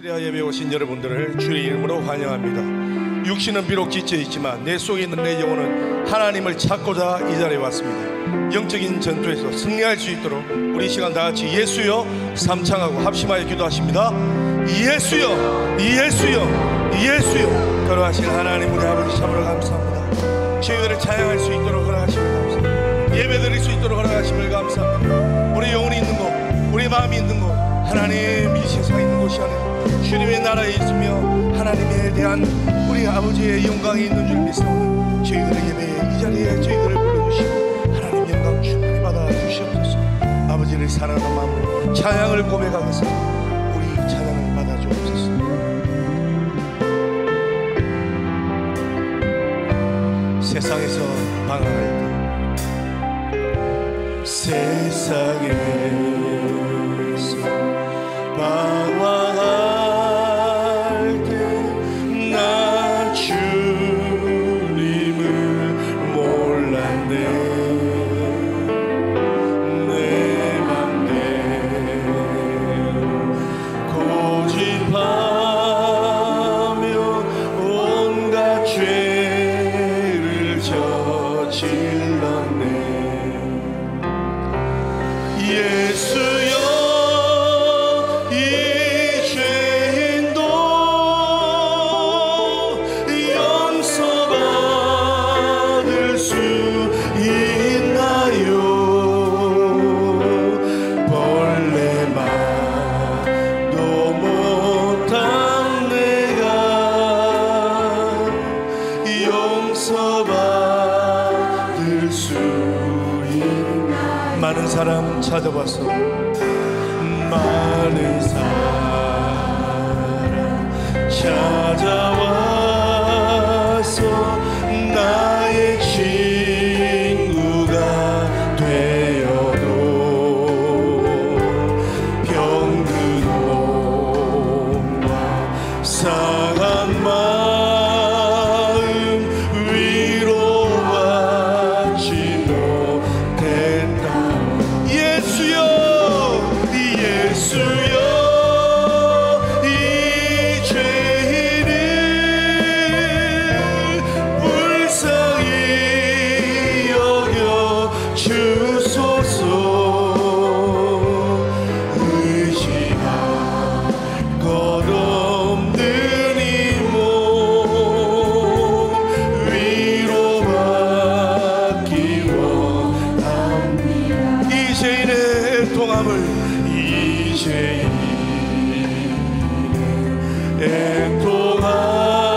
시리아 예배에 오신 여러분들을 주의 이름으로 환영합니다. 육신은 비록 지쳐 있지만 내 속에 있는 내 영혼은 하나님을 찾고자 이 자리에 왔습니다. 영적인 전투에서 승리할 수 있도록 우리 이 시간 다 같이 예수여 삼창하고 합심하여 기도하십니다. 예수여, 예수여, 예수여. 걸어가신 하나님 우리 아버지 참으로 감사합니다. 저희들을 찬양할 수 있도록 걸어가심을 감사합니다. 예배드릴 수 있도록 걸어가심을 감사합니다. 우리 영혼이 있는 곳, 우리 마음이 있는 곳, 하나님 이 세상에 있는 곳이 아니라 주님의 나라에 있으며 하나님에 대한 우리 아버지의 영광이 있는 줄 믿사오니 저희들의 예배에 이 자리에 저희들을 불러주시고 하나님 영광 충분히 받아 주시옵소서. 아버지를 사랑하는 마음으로 찬양을 고백하겠습니다. 우리 찬양을 받아 주옵소서. 세상에서 방황할 때 세상에서 방황할 때 나 주님을 몰랐네. 내 맘대로 고집하며 온갖 죄를 저질렀네. 예수여 많은 사람 찾아봤어. 많은 사람 찾아와서 나의 친구가 되어도 병든 몸과 상한 마음 위로받지 못했다. 예수여, 예수여, 이 죄인을 불쌍히 여겨 주소서. 의지할 것 없는 이 몸 위로받기 원합니다. 이 죄인의 통함을, 이 죄인의 통함을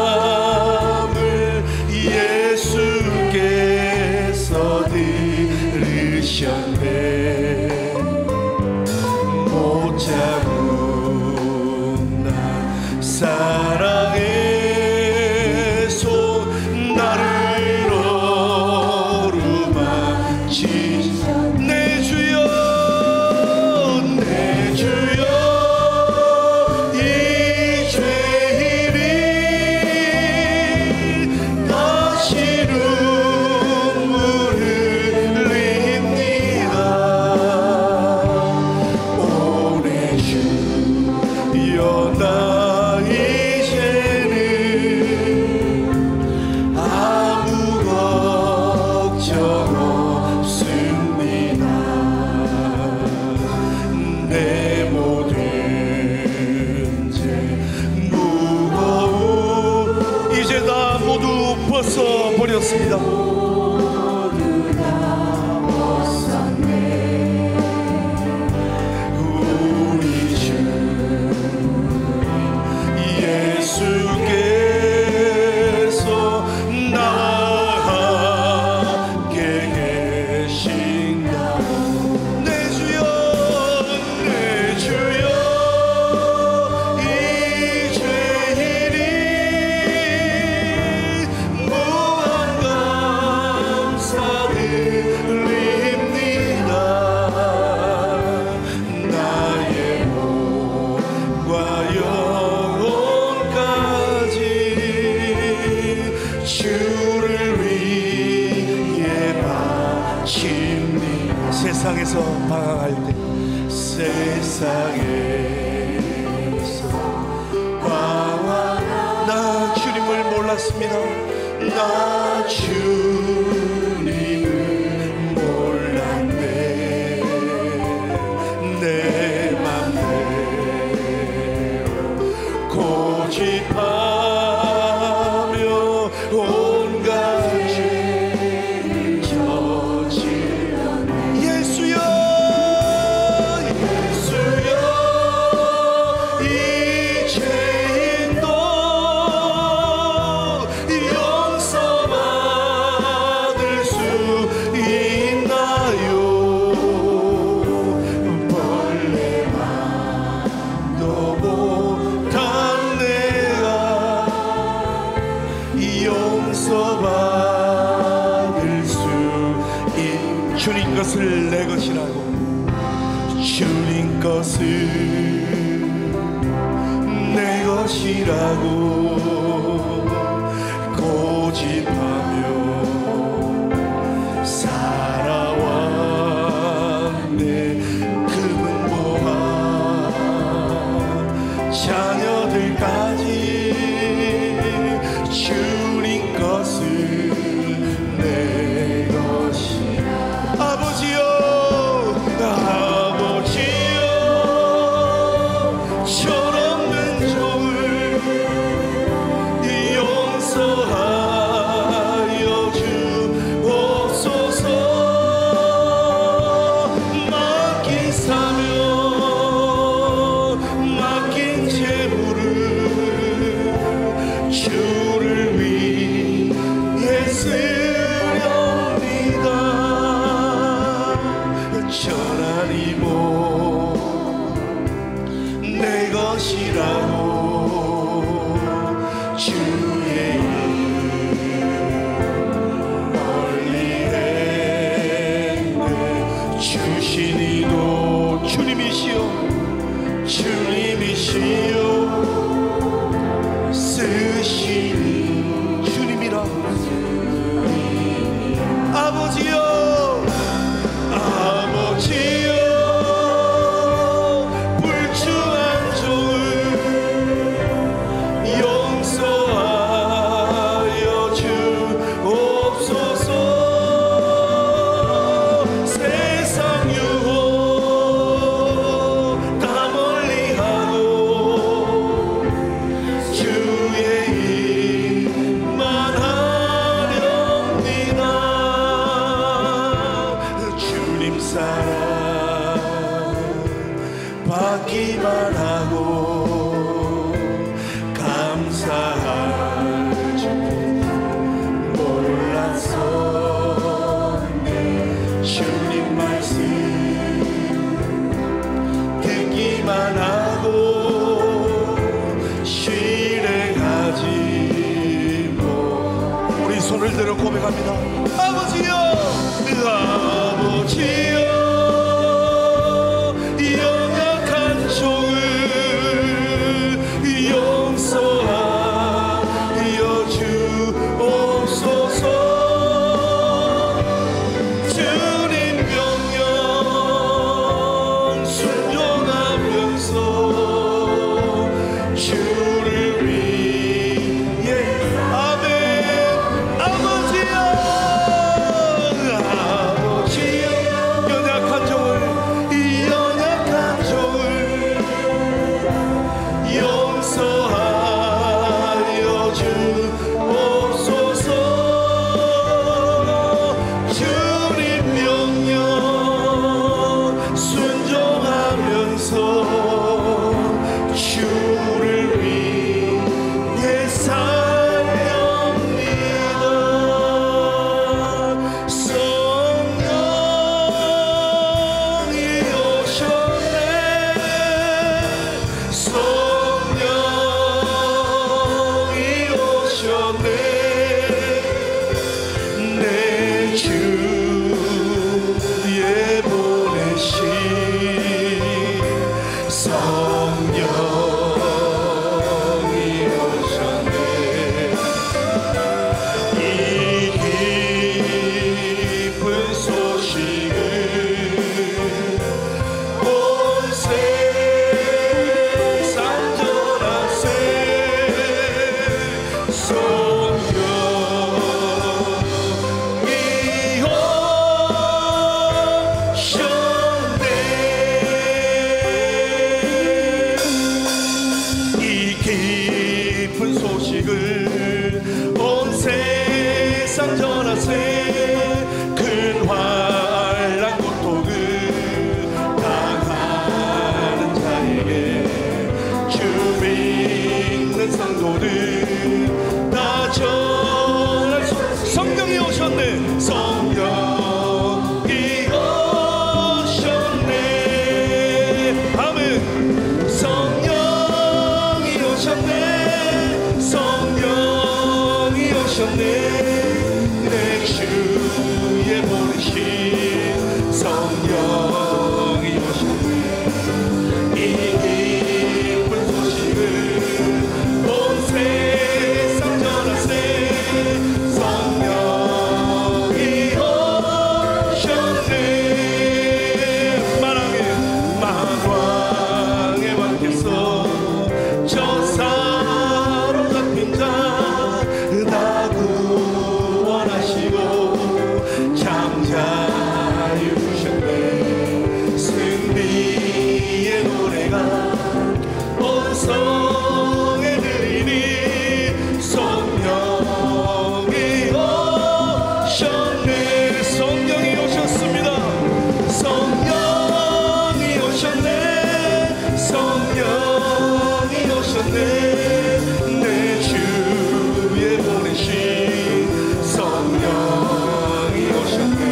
예수께서 들으셨네. 못 잡은 나 사랑의 손 나를 어루만지. 내 주여, 내 주여, 이 죄인이 다시 눈물을 흘립니다. 오 내 주여, 나 이제는 아무 걱정 없습니다. 내 모든 죄 무거운 이제 다 모두 벗어버렸습니다. 우리 주 예수께서 나와 함께 계신다. 내 주여, 내 주여, 이 죄인이 무한 감사 드립니다. 나의 몸과 영혼까지 주를 위해 바칩니다. 세상에서 방황할 때 세상에서 몰랐습니다. 나 주님을 몰랐네. 내 맘대로 고집하며 온갖 죄를 저질렀네. 예수여 예수여 이 죄인도 용서받을 수 있나요? 벌레만도 못한 내가 용서받을 수 주님 것을 내 것이라고, 주님 것을 내 것이라고 고집하며 살아왔네. 금은 보화 자녀들까지 주님 것을 내 것이라. 아버지여 아버지여 철없는 종을 용서하여 주옵소서. 맡긴 사명 맡긴 재물을 주를 위해 쓰렵니다. 전하니 뭐 내 것이라고 주의 일 멀리 했네. 주시니도 주님이시여 주님이시여 쓰시니 주님이라. 아버지여 아버지여 불주한 종을 용서하여 주옵소서. 세상 유혹 다 멀리하고 주의 일만 하렵니다. 주님 사랑 받기만 하고 감사할 줄 몰랐었네. 주님 말씀 듣기만 하고 실행하지 못. 우리 손을 들어 고백합니다. 아버지여 아버지여 연약한 종을 용서하여 주옵소서. 주님 명령 순종하면서 주를 위해. 아멘. 아버지여 아버지여 연약한 종을 용서하여 주옵소서. 주님 명령 순종하면서 주를 위해 있는 상도를 다 전할 수 성령이 오셨네. 성령이 오셨네. 아멘. 성령이 오셨네. 성령이 오셨네. 내 주에 보내신 성령이 오셨네. 이 기쁜 소식을 온 세상 전하세. 성령이 오셨네. 만왕의 왕께서 저 사로잡힌 자 다 구원하시고 장자유 주셨네. 승리의 노래가 온 성에 들리니 성령이 오셨네. 성령이 오셨습니다. 성령이 오셨네. 성령이 오셨네. 내 주에 보내신 성령이 오셨네.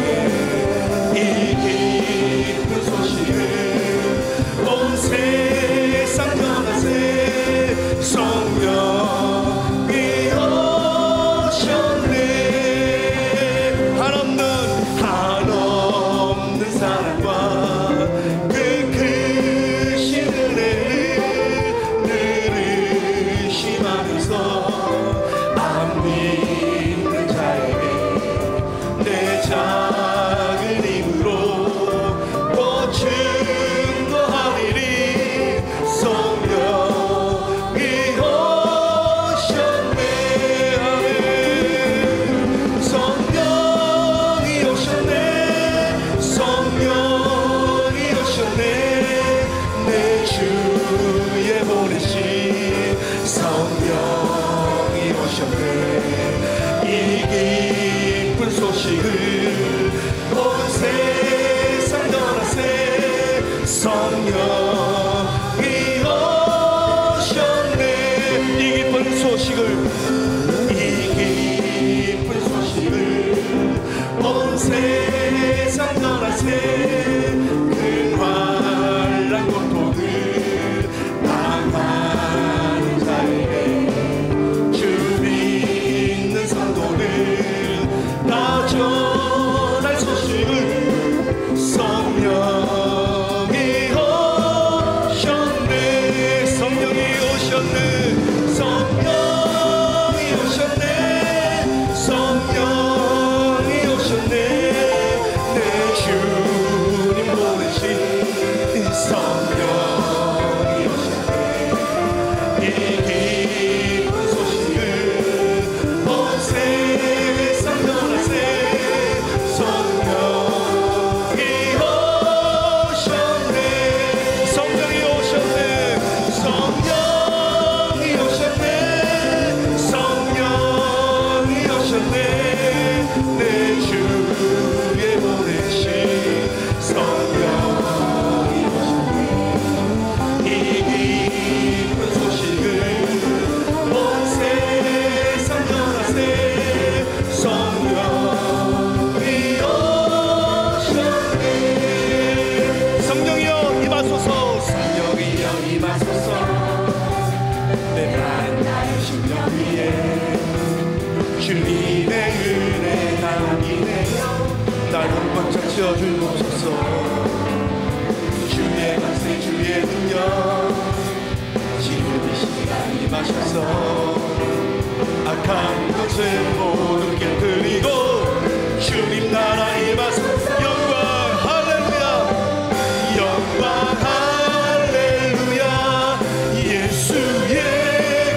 이 기쁜 소식을 온 세상 전하세. 성령이 오셨네. 한없는 사랑과 그 크신 은혜를 늘 의심하면서 안 믿는 자에게 내 작은 힘으로 또 증거하리니 성령이 오셨네. 아멘. 성령이 오셨네. 성령이 오셨네. 내 주에 보내신 성령이 오셨네. 이 기쁜 소식을 온 세상 전하세. 성령이 오셨네. 이 기쁜 소식을 이 기쁜 소식을 온 세상 전하세. 그 환난 고통을 당하는 자에게 주 믿는 성도를 다 전할 소식을 성령이 오셨네. 성령이 오셨네. 성령이 오셨네. 성령이 오셨네. 내 주님 보내신 성령이 오셨네. 이 기쁜 소식을 온 세상 전하세. 성령이 오셨네. 성령이 오셨네. 성령이 오셨네. 성령이 오셨네. 내 주에 보내신 성령이 오셨네. 이 기쁜 소식을 온 세상 전하세. 성령이 오셨네. 성령이여 임하소서. 성령이여 임하소서. 내 마음 나의 심령 위에 주님의 은혜 나기네요. 날 꽉꽉 채워주옵소서. 주의 말씀 주의 능력 지금 이 시간 임하셔서 악한 것을 모두 깨뜨리고 주님 나라 임하소서. 영광 할렐루야. 영광 할렐루야. 예수의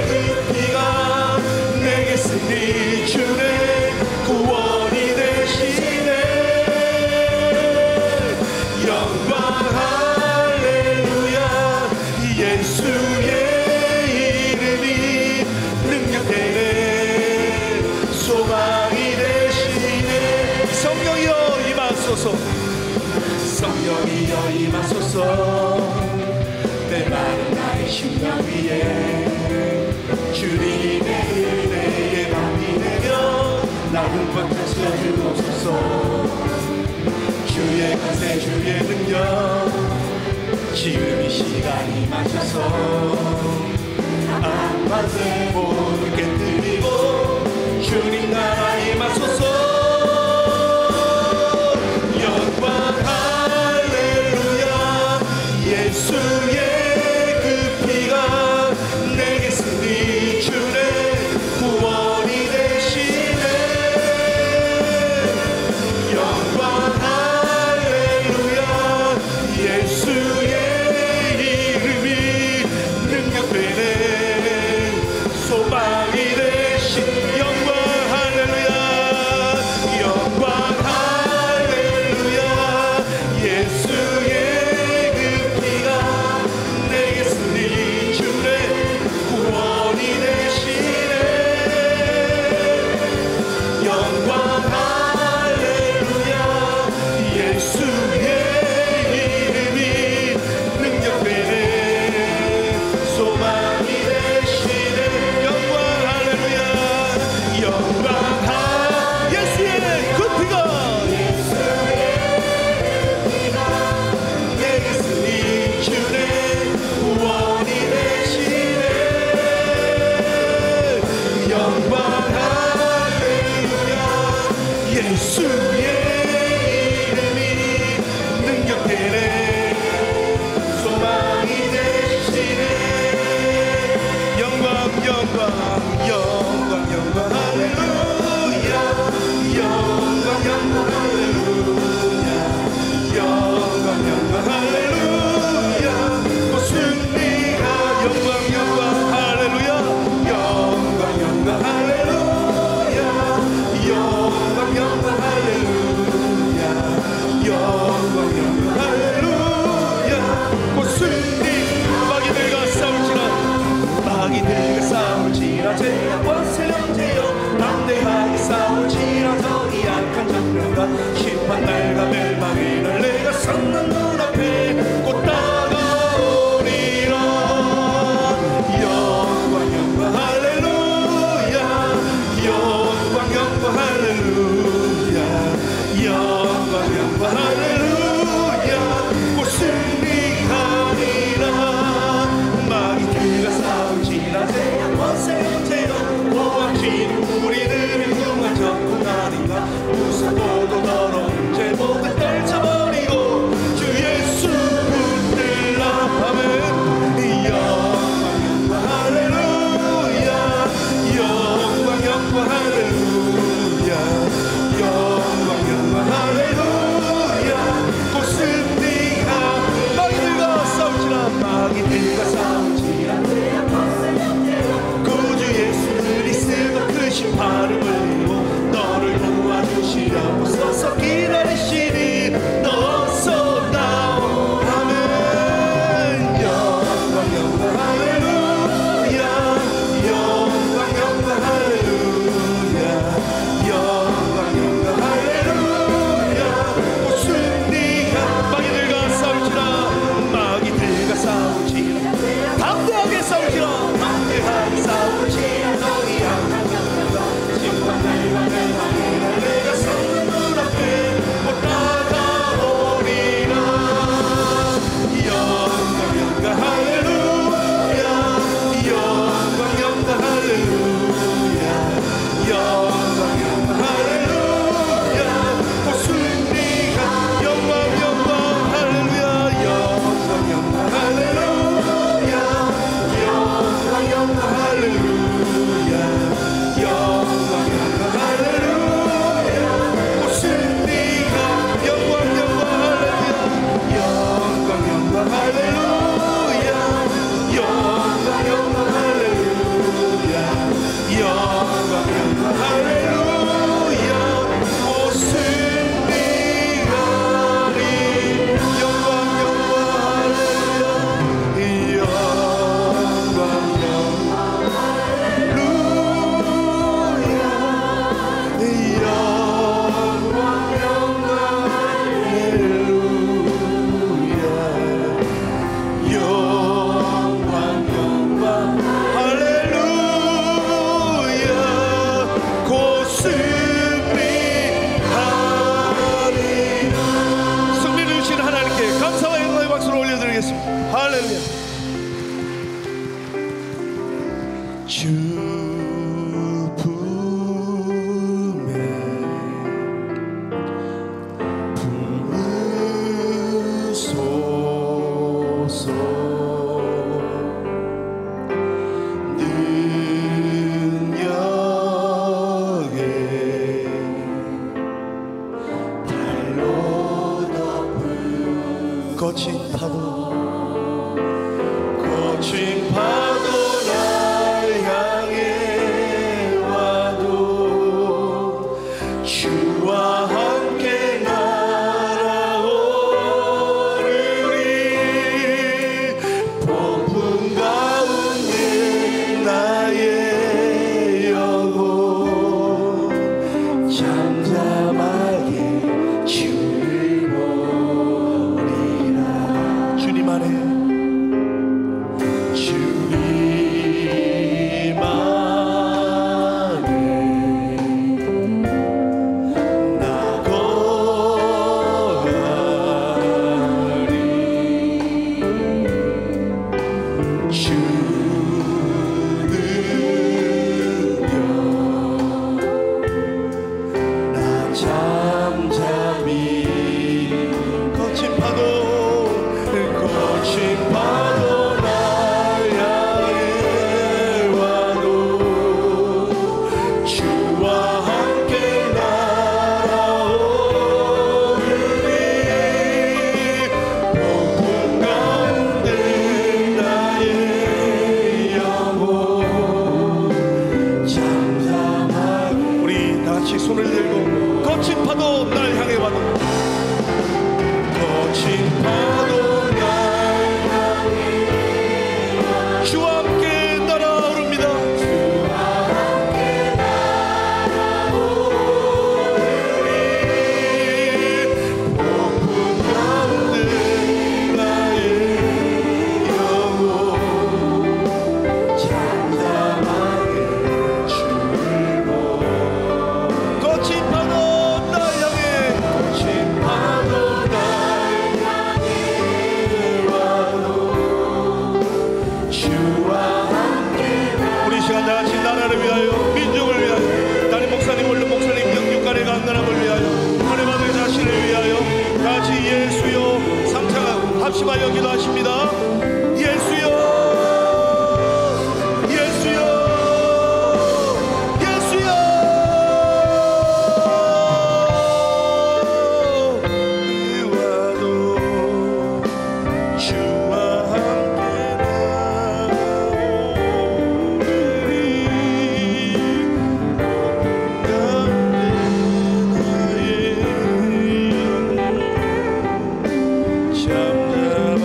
그 피가 내게 승리 주네. 구원이 되시네. 영광 할렐루야. 예수의 이름이 능력되네. 소망이 되시네. 성령이여 주의 권세 주의 능력 지금 이 시간이 맞춰서 안만세 모두 깨뜨리고 주님 나라 임하소서. 영광 할렐루야. 예수의 그 피가 내게 승리 주네 구원이 되시네. 영광 할렐루야. 예수의 이름이 능력되네 소망이 되신. 영광 할렐루야. 영광 할렐루야. 예수의 그 피가 내게 승리 주네 구원이 되시네. 주 품에 품으소서. 능력에 발로 덮은 거친 파도, 거친 파도 날 향해 와도 주와 함께 날아오르리. 폭풍 가운데 나의 영혼 잠잠하게 주를 보리라. 주님 안에, 주님 안에 나 거하리. 주 능력 나 잠잠히 거친 파도, 거친 파도 날 향해 와도 주와 함께 날아오르리. 폭풍 가운데 나의 영혼 잠잠하게. 우리 다 같이 손을 들고 거친 파도 날 향해 와도, 거친 파도 날 향해 주와 함께 날아오릅니다. 주와 함께 날아오르리. 폭풍 가운데 나의 영혼 잠잠하게 주를 보리. 거친 파도 날 향해, 거친 파도 날 향해 와도 주와 함께. 우리 시간 다 같이 나라를 위하여, 민족을 위하여, 담임 목사님, 원로 목사님, 영육간의 강건함을 위하여, 하나님의 자신을 위하여 다 같이 예수여 삼창하고 합심하여 기도하십니다. 예수여, 예수여, 예수여. 와도 주와 함께 나오리리. 가운데 나의 잠잠하게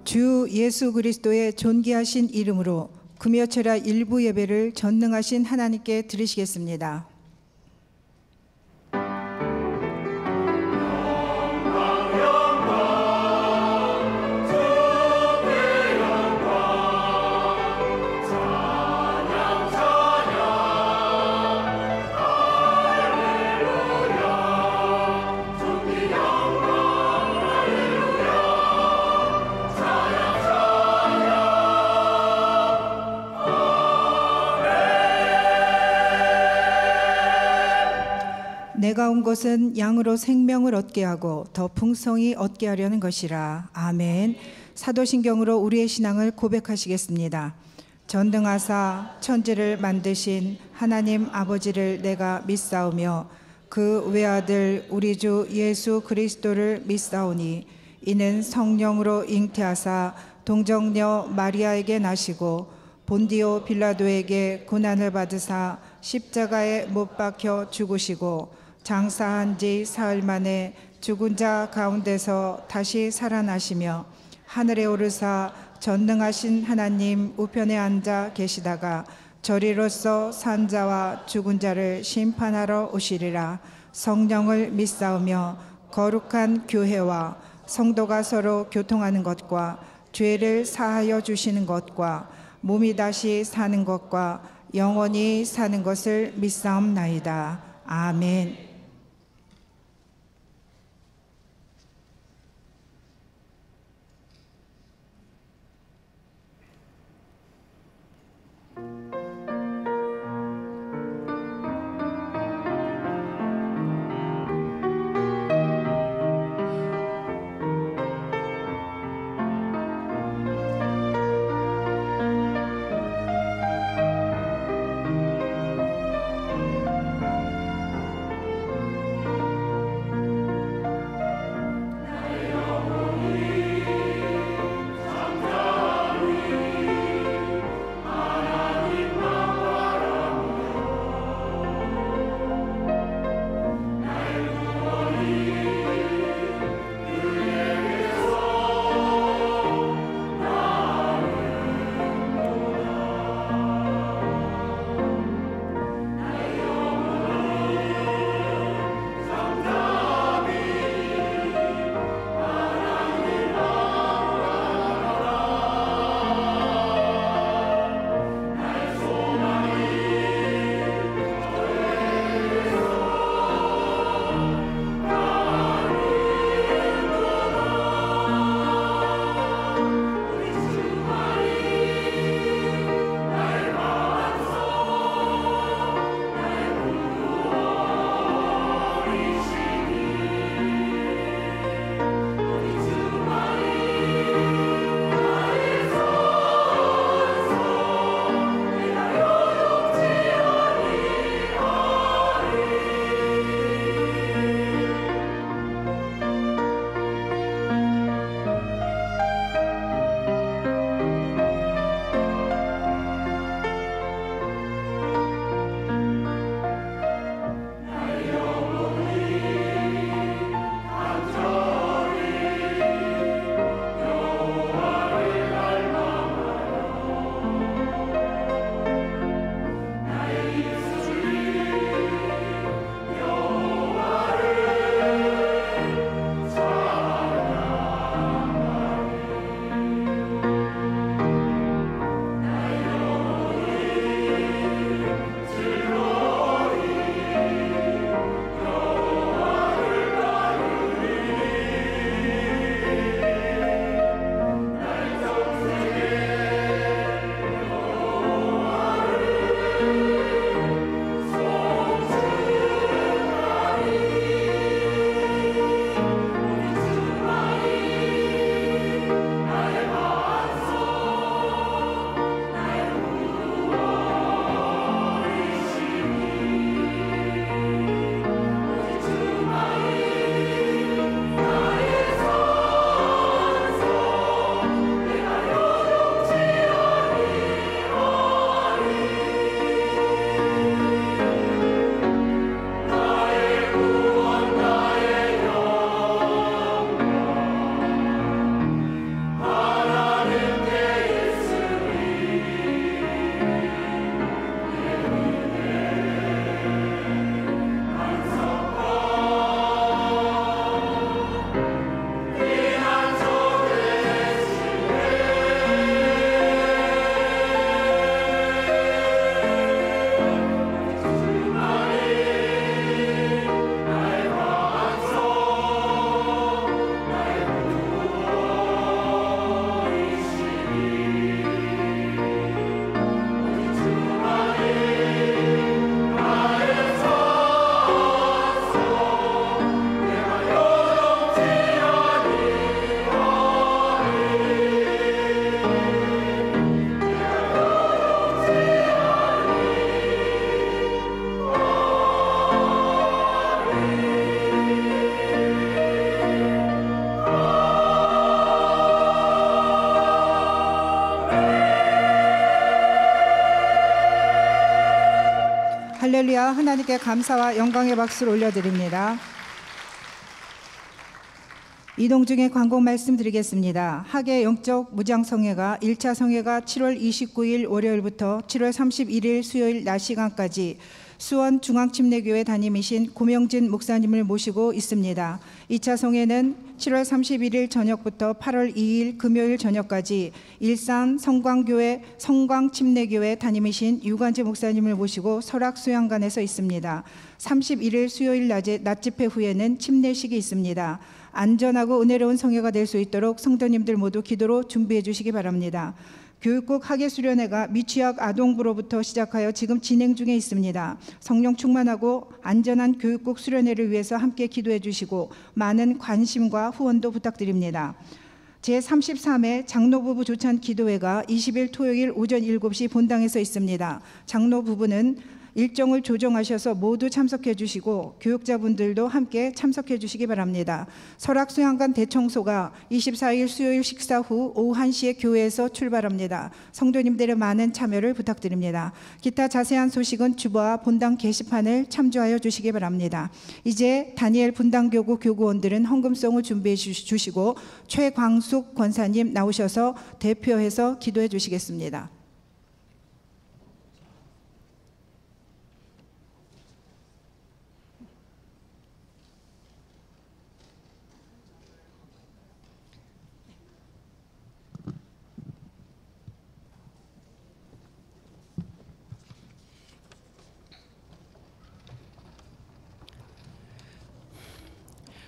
주 예수 그리스도의 존귀하신 이름으로 금요철야 일부 예배를 전능하신 하나님께 드리시겠습니다. 내가 온 것은 양으로 생명을 얻게 하고 더 풍성히 얻게 하려는 것이라. 아멘. 사도신경으로 우리의 신앙을 고백하시겠습니다. 전등하사 천지를 만드신 하나님 아버지를 내가 믿사오며 그 외아들 우리 주 예수 그리스도를 믿사오니 이는 성령으로 잉태하사 동정녀 마리아에게 나시고 본디오 빌라도에게 고난을 받으사 십자가에 못 박혀 죽으시고 장사한 지 사흘 만에 죽은 자 가운데서 다시 살아나시며 하늘에 오르사 전능하신 하나님 우편에 앉아 계시다가 저리로서 산 자와 죽은 자를 심판하러 오시리라. 성령을 믿사오며 거룩한 교회와 성도가 서로 교통하는 것과 죄를 사하여 주시는 것과 몸이 다시 사는 것과 영원히 사는 것을 믿사옵나이다. 아멘. 하나님께 감사와 영광의 박수를 올려드립니다. 이동 중에 광고 말씀드리겠습니다. 학예 영적 무장성회가 1차 성회가 7월 29일 월요일부터 7월 31일 수요일 낮 시간까지 수원 중앙침례교회 담임이신 고명진 목사님을 모시고 있습니다. 2차 성회는 7월 31일 저녁부터 8월 2일 금요일 저녁까지 일산 성광교회 성광침례교회 담임이신 유관재 목사님을 모시고 설악수양관에서 있습니다. 31일 수요일 낮 집회 후에는 침례식이 있습니다. 안전하고 은혜로운 성회가 될 수 있도록 성도님들 모두 기도로 준비해 주시기 바랍니다. 교육국 학예수련회가 미취학 아동부로부터 시작하여 지금 진행 중에 있습니다. 성령 충만하고 안전한 교육국 수련회를 위해서 함께 기도해 주시고 많은 관심과 후원도 부탁드립니다. 제33회 장로부부 조찬 기도회가 20일 토요일 오전 7시 본당에서 있습니다. 장로부부는 일정을 조정하셔서 모두 참석해 주시고 교육자분들도 함께 참석해 주시기 바랍니다. 설악수양관 대청소가 24일 수요일 식사 후 오후 1시에 교회에서 출발합니다. 성도님들의 많은 참여를 부탁드립니다. 기타 자세한 소식은 주보와 본당 게시판을 참조하여 주시기 바랍니다. 이제 다니엘 분당교구 교구원들은 헌금송을 준비해 주시고 최광숙 권사님 나오셔서 대표해서 기도해 주시겠습니다.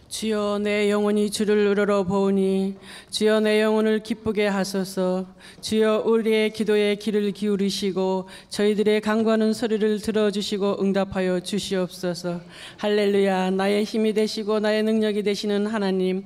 주여 내 영혼이 주를 우러러 보오니 주여 내 영혼을 기쁘게 하소서. 주여 우리의 기도에 귀를 기울이시고 저희들의 간구하는 소리를 들어주시고 응답하여 주시옵소서. 할렐루야. 나의 힘이 되시고 나의 능력이 되시는 하나님,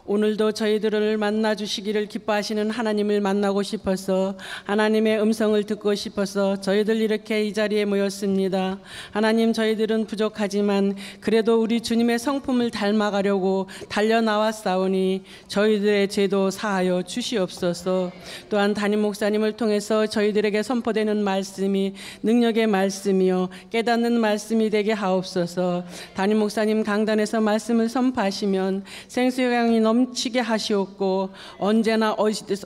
오늘도 저희들을 만나주시기를 기뻐하시는 하나님을 만나고 싶어서 하나님의 음성을 듣고 싶어서 저희들 이렇게 이 자리에 모였습니다. 하나님, 저희들은 부족하지만 그래도 우리 주님의 성품을 닮아가려고 달려나왔사오니 저희들의 죄도 사하여 주시옵소서. 또한 담임 목사님을 통해서 저희들에게 선포되는 말씀이 능력의 말씀이요 깨닫는 말씀이 되게 하옵소서. 담임 목사님 강단에서 말씀을 선포하시면 생수강이 넘치게 하시옵고 언제나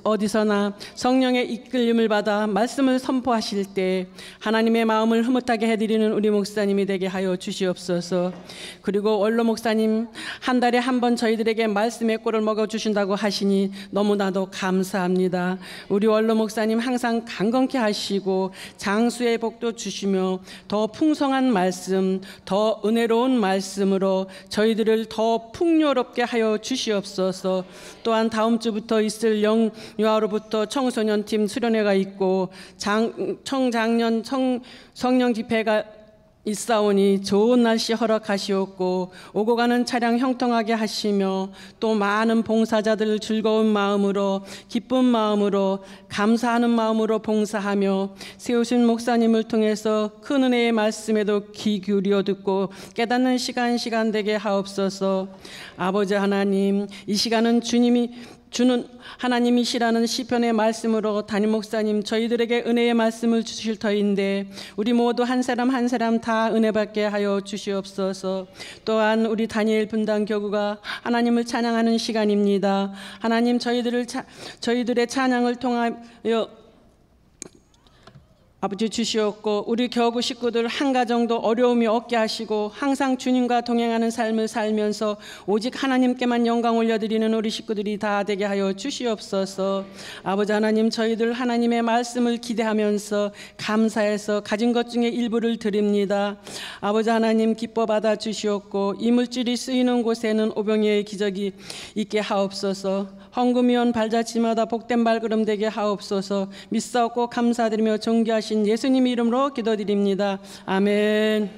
어디서나 성령의 이끌림을 받아 말씀을 선포하실 때 하나님의 마음을 흐뭇하게 해드리는 우리 목사님이 되게 하여 주시옵소서. 그리고 원로 목사님 한 달에 한 번 저희들에게 말씀의 꼴을 먹어주신다고 하시니 너무나도 감사합니다. 우리 원로 목사님 항상 강건케 하시고 장수의 복도 주시며 더 풍성한 말씀, 더 은혜로운 말씀으로 저희들을 더 풍요롭게 하여 주시옵소서. 또한 다음 주부터 있을 영유아로부터 청소년팀 수련회가 있고 청장년 성령 집회가 있사오니 좋은 날씨 허락하시옵고 오고 가는 차량 형통하게 하시며 또 많은 봉사자들 즐거운 마음으로 기쁜 마음으로 감사하는 마음으로 봉사하며 세우신 목사님을 통해서 큰 은혜의 말씀에도 귀 기울여 듣고 깨닫는 시간 되게 하옵소서. 아버지 하나님, 이 시간은 주님이 주는 하나님이시라는 시편의 말씀으로 담임 목사님 저희들에게 은혜의 말씀을 주실 터인데 우리 모두 한 사람 한 사람 다 은혜 받게 하여 주시옵소서. 또한 우리 다니엘 분당 교구가 하나님을 찬양하는 시간입니다. 하나님, 저희들의 찬양을 통하여 아버지 주시옵고 우리 교구 식구들 한 가정도 어려움이 없게 하시고 항상 주님과 동행하는 삶을 살면서 오직 하나님께만 영광 올려드리는 우리 식구들이 다 되게 하여 주시옵소서. 아버지 하나님, 저희들 하나님의 말씀을 기대하면서 감사해서 가진 것 중에 일부를 드립니다. 아버지 하나님, 기뻐 받아 주시옵고 이물질이 쓰이는 곳에는 오병이의 기적이 있게 하옵소서. 헌금위원 발자취마다 복된 발걸음 되게 하옵소서. 믿사옵고 감사드리며 존귀하신 예수님 이름으로 기도드립니다. 아멘.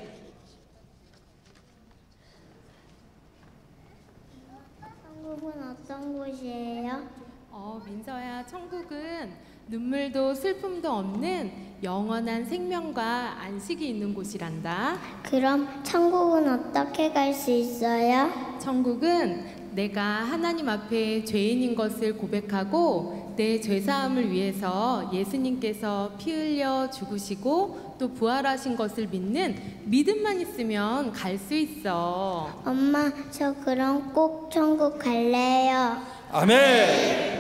천국은 어떤 곳이에요? 민서야, 천국은 눈물도 슬픔도 없는 영원한 생명과 안식이 있는 곳이란다. 그럼 천국은 어떻게 갈 수 있어요? 천국은 내가 하나님 앞에 죄인인 것을 고백하고 내 죄사함을 위해서 예수님께서 피 흘려 죽으시고 또 부활하신 것을 믿는 믿음만 있으면 갈 수 있어. 엄마, 저 그럼 꼭 천국 갈래요. 아멘.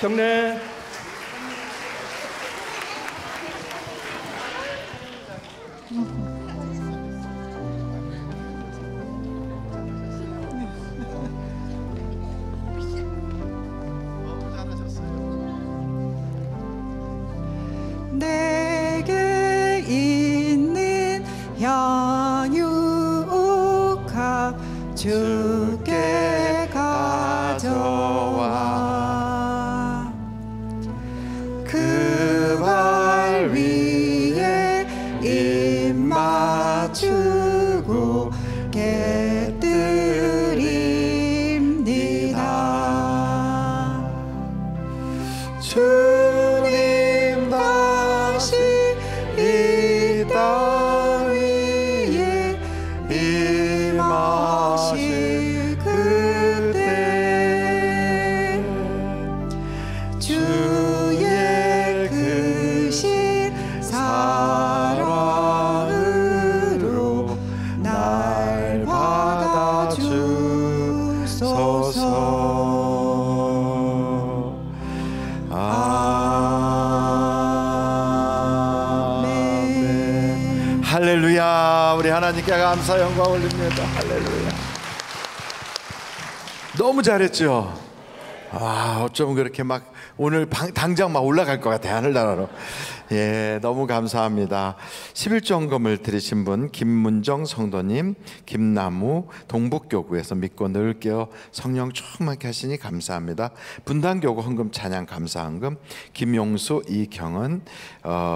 경례. 내게 있는 연육함 주께 가져와 그 발 위에 입 맞추고 깨뜨립니다. 주님 다시 이 땅 위에 임하실 그때 주의 크신 사랑으로 날 받아주소서. 아멘. 할렐루야. 우리 하나님께 감사 영광 올립니다. 할렐루야. 너무 잘했죠. 어쩜 그렇게 막 오늘 당장 막 올라갈 것 같아, 하늘나라로. 예, 너무 감사합니다. 11조헌금을 드리신 분 김문정 성도님, 김나무 동북교구에서 믿고 늘 깨어 성령 충만케 하시니 감사합니다. 분당교구 헌금 찬양 감사헌금 김용수 이경은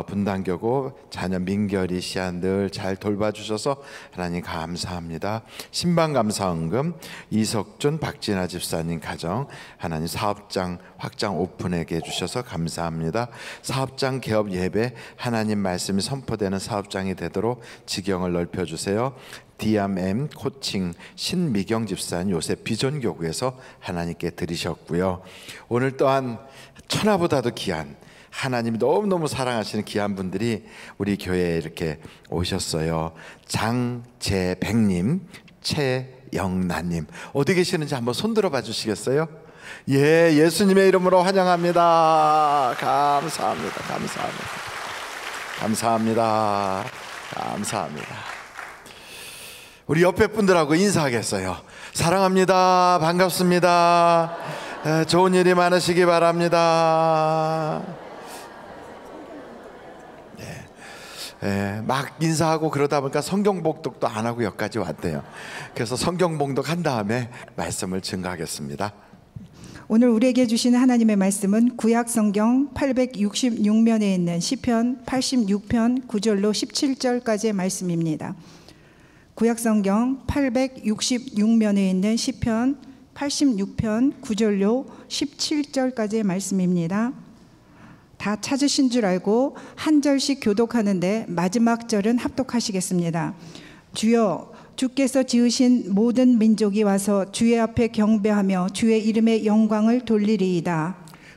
분당교구 자녀 민결이 씨앗 늘 잘 돌봐주셔서 하나님 감사합니다. 신방 감사헌금 이석준 박진아 집사님 가정 하나님 사업장 확장 오픈하게 해주셔서 감사합니다. 사업장 개업 예배 하나님 말씀이 선포되는 사업장이 되도록 지경을 넓혀주세요. DMM 코칭 신미경 집사님 요새 비전교구에서 하나님께 드리셨고요. 오늘 또한 천하보다도 귀한 하나님이 너무너무 사랑하시는 귀한 분들이 우리 교회에 이렇게 오셨어요. 장재백님, 최영란님 어디 계시는지 한번 손들어 봐 주시겠어요? 예, 예수님의 이름으로 환영합니다. 감사합니다. 감사합니다. 감사합니다. 감사합니다. 우리 옆에 분들하고 인사하겠어요. 사랑합니다. 반갑습니다. 좋은 일이 많으시기 바랍니다. 막 인사하고 그러다 보니까 성경봉독도 안 하고 여기까지 왔대요. 그래서 성경봉독 한 다음에 말씀을 증거하겠습니다. 오늘 우리에게 주시는 하나님의 말씀은 구약성경 866면에 있는 시편 86편 9절로 17절까지의 말씀입니다. 구약성경 866면에 있는 시편 86편 9절로 17절까지의 말씀입니다. 다 찾으신 줄 알고 한 절씩 교독하는데 마지막 절은 합독하시겠습니다. 주여, 주께서 지으신 모든 민족이 와서 주의 앞에 경배하며 주의 이름의 영광을 돌리리이다.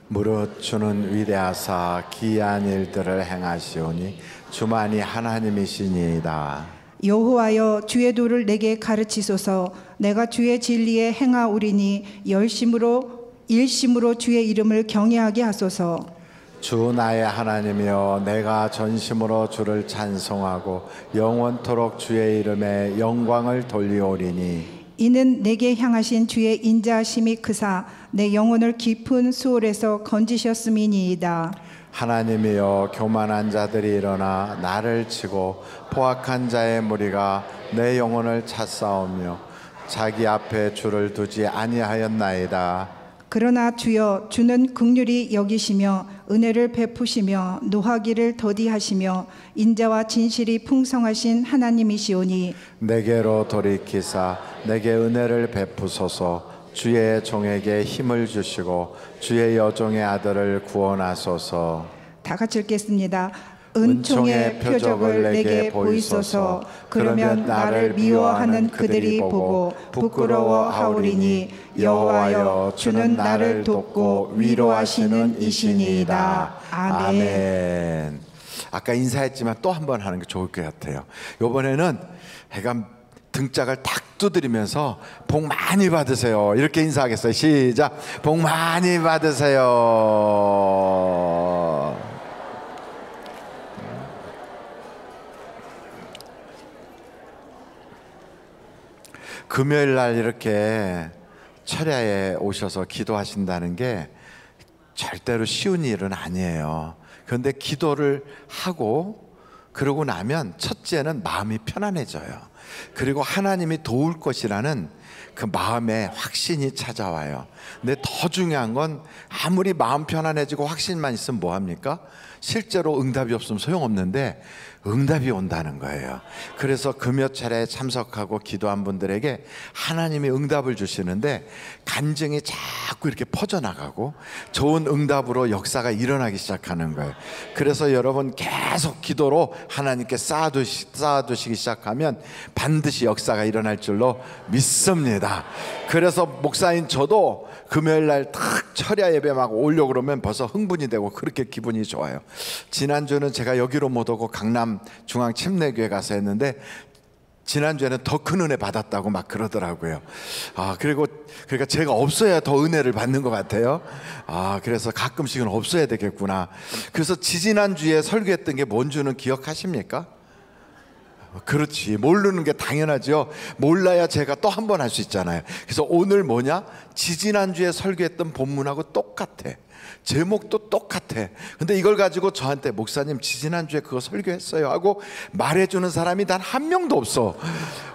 무릇 주는 위대하사 기이한 일들을 행하시오니 주만이 하나님이시니이다. 여호와여, 주의 도를 내게 가르치소서. 내가 주의 진리에 행하오리니 일심으로 주의 이름을 경외하게 하소서. 주 나의 하나님이여, 내가 전심으로 주를 찬송하고 영원토록 주의 이름에 영광을 돌리오리니 이는 내게 향하신 주의 인자하심이 크사 내 영혼을 깊은 수월에서 건지셨음이니이다. 하나님이여, 교만한 자들이 일어나 나를 치고 포악한 자의 무리가 내 영혼을 찼사오며 자기 앞에 주를 두지 아니하였나이다. 그러나 주여, 주는 긍휼히 여기시며 은혜를 베푸시며 노하기를 더디하시며 인자와 진실이 풍성하신 하나님이시오니 내게로 돌이키사 내게 은혜를 베푸소서. 주의 종에게 힘을 주시고 주의 여종의 아들을 구원하소서. 다 같이 읽겠습니다. 은총의 표적을 내게 보이소서. 그러면 나를 미워하는 그들이 보고 부끄러워하오리니 여호와여, 주는 나를 돕고 위로하시는 이시니이다. 아멘. 아까 인사했지만 또 한 번 하는 게 좋을 것 같아요. 이번에는 해가 등짝을 탁 두드리면서 복 많이 받으세요. 이렇게 인사하겠어요. 시작. 복 많이 받으세요. 금요일 날 이렇게 철야에 오셔서 기도하신다는 게 절대로 쉬운 일은 아니에요. 그런데 기도를 하고 그러고 나면 첫째는 마음이 편안해져요. 그리고 하나님이 도울 것이라는 그 마음에 확신이 찾아와요. 근데 더 중요한 건 아무리 마음 편안해지고 확신만 있으면 뭐합니까? 실제로 응답이 없으면 소용없는데 응답이 온다는 거예요. 그래서 금요 차례에 참석하고 기도한 분들에게 하나님이 응답을 주시는데 간증이 자꾸 이렇게 퍼져나가고 좋은 응답으로 역사가 일어나기 시작하는 거예요. 그래서 여러분 계속 기도로 하나님께 쌓아두시기 시작하면 반드시 역사가 일어날 줄로 믿습니다. 그래서 목사인 저도 금요일 날 탁 철야 예배 막 오려고 그러면 벌써 흥분이 되고 그렇게 기분이 좋아요. 지난주는 제가 여기로 못 오고 강남 중앙침례교회 가서 했는데 지난주에는 더 큰 은혜 받았다고 막 그러더라고요. 그러니까 제가 없어야 더 은혜를 받는 것 같아요. 그래서 가끔씩은 없어야 되겠구나. 그래서 지지난주에 설교했던 게 뭔 주는 기억하십니까? 그렇지. 모르는 게 당연하죠. 몰라야 제가 또 한 번 할 수 있잖아요. 그래서 오늘 뭐냐? 지지난주에 설교했던 본문하고 똑같아. 제목도 똑같아. 근데 이걸 가지고 저한테 목사님 지지난주에 그거 설교했어요 하고 말해주는 사람이 단 한 명도 없어.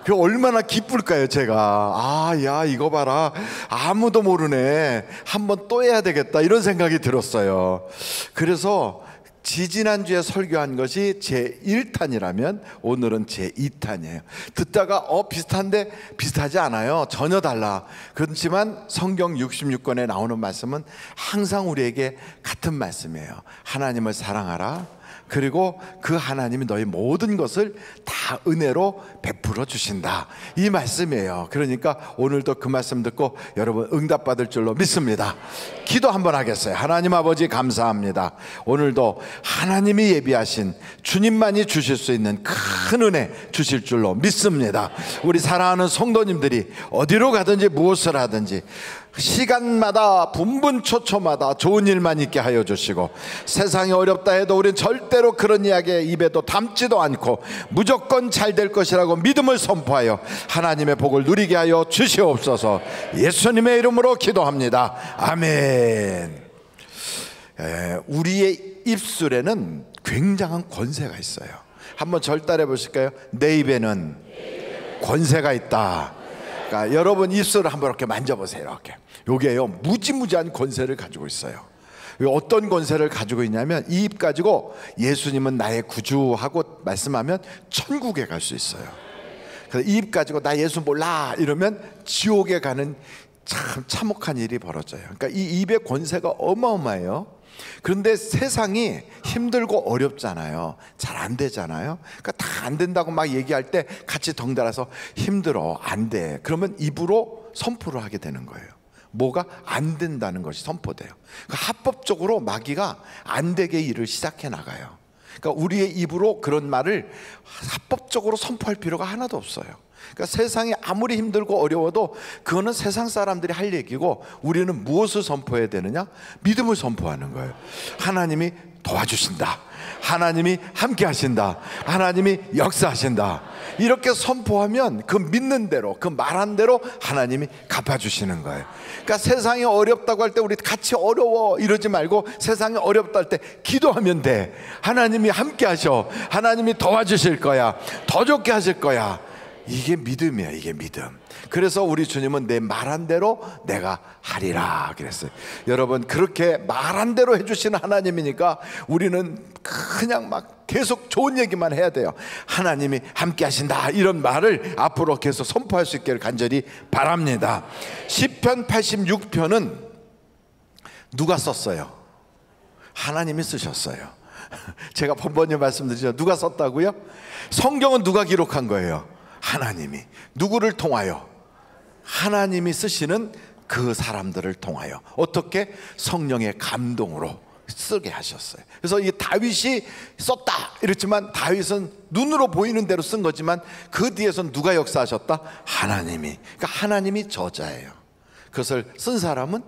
그 얼마나 기쁠까요 제가. 야 이거 봐라, 아무도 모르네, 한번 또 해야 되겠다, 이런 생각이 들었어요. 그래서 지지난주에 설교한 것이 제 1탄이라면 오늘은 제 2탄이에요. 듣다가 비슷한데 비슷하지 않아요. 전혀 달라. 그렇지만 성경 66권에 나오는 말씀은 항상 우리에게 같은 말씀이에요. 하나님을 사랑하라. 그리고 그 하나님이 너희 모든 것을 다 은혜로 베풀어 주신다, 이 말씀이에요. 그러니까 오늘도 그 말씀 듣고 여러분 응답받을 줄로 믿습니다. 기도 한번 하겠어요. 하나님 아버지 감사합니다. 오늘도 하나님이 예비하신 주님만이 주실 수 있는 큰 은혜 주실 줄로 믿습니다. 우리 사랑하는 성도님들이 어디로 가든지 무엇을 하든지 시간마다 분분초초마다 좋은 일만 있게 하여 주시고, 세상이 어렵다 해도 우리는 절대로 그런 이야기에 입에도 담지도 않고 무조건 잘 될 것이라고 믿음을 선포하여 하나님의 복을 누리게 하여 주시옵소서. 예수님의 이름으로 기도합니다. 아멘. 우리의 입술에는 굉장한 권세가 있어요. 한번 절따래 보실까요? 내 입에는 권세가 있다. 그러니까 여러분 입술을 한번 이렇게 만져보세요. 이렇게. 요게요, 무지무지한 권세를 가지고 있어요. 어떤 권세를 가지고 있냐면, 이 입 가지고 예수님은 나의 구주하고 말씀하면 천국에 갈 수 있어요. 그래서 이 입 가지고 나 예수 몰라 이러면 지옥에 가는 참 참혹한 일이 벌어져요. 그러니까 이 입의 권세가 어마어마해요. 그런데 세상이 힘들고 어렵잖아요. 잘 안 되잖아요. 그러니까 다 안 된다고 막 얘기할 때 같이 덩달아서 힘들어, 안 돼, 그러면 입으로 선포를 하게 되는 거예요. 뭐가 안 된다는 것이 선포돼요. 그러니까 합법적으로 마귀가 안 되게 일을 시작해 나가요. 그러니까 우리의 입으로 그런 말을 합법적으로 선포할 필요가 하나도 없어요. 그러니까 세상이 아무리 힘들고 어려워도 그거는 세상 사람들이 할 얘기고, 우리는 무엇을 선포해야 되느냐? 믿음을 선포하는 거예요. 하나님이 도와주신다, 하나님이 함께 하신다, 하나님이 역사하신다, 이렇게 선포하면 그 믿는 대로, 그 말한 대로 하나님이 갚아주시는 거예요. 그러니까 세상이 어렵다고 할 때 우리 같이 어려워 이러지 말고, 세상이 어렵다 할 때 기도하면 돼. 하나님이 함께 하셔, 하나님이 도와주실 거야, 더 좋게 하실 거야. 이게 믿음이야, 이게 믿음. 그래서 우리 주님은 내 말한 대로 내가 하리라 그랬어요. 여러분, 그렇게 말한 대로 해주시는 하나님이니까 우리는 그냥 막 계속 좋은 얘기만 해야 돼요. 하나님이 함께 하신다, 이런 말을 앞으로 계속 선포할 수 있기를 간절히 바랍니다. 시편 86편은 누가 썼어요? 하나님이 쓰셨어요. 제가 번번이 말씀드리죠. 누가 썼다고요? 성경은 누가 기록한 거예요? 하나님이. 누구를 통하여? 하나님이 쓰시는 그 사람들을 통하여. 어떻게? 성령의 감동으로 쓰게 하셨어요. 그래서 이 다윗이 썼다 이랬지만, 다윗은 눈으로 보이는 대로 쓴 거지만 그 뒤에선 누가 역사하셨다? 하나님이. 그러니까 하나님이 저자예요. 그것을 쓴 사람은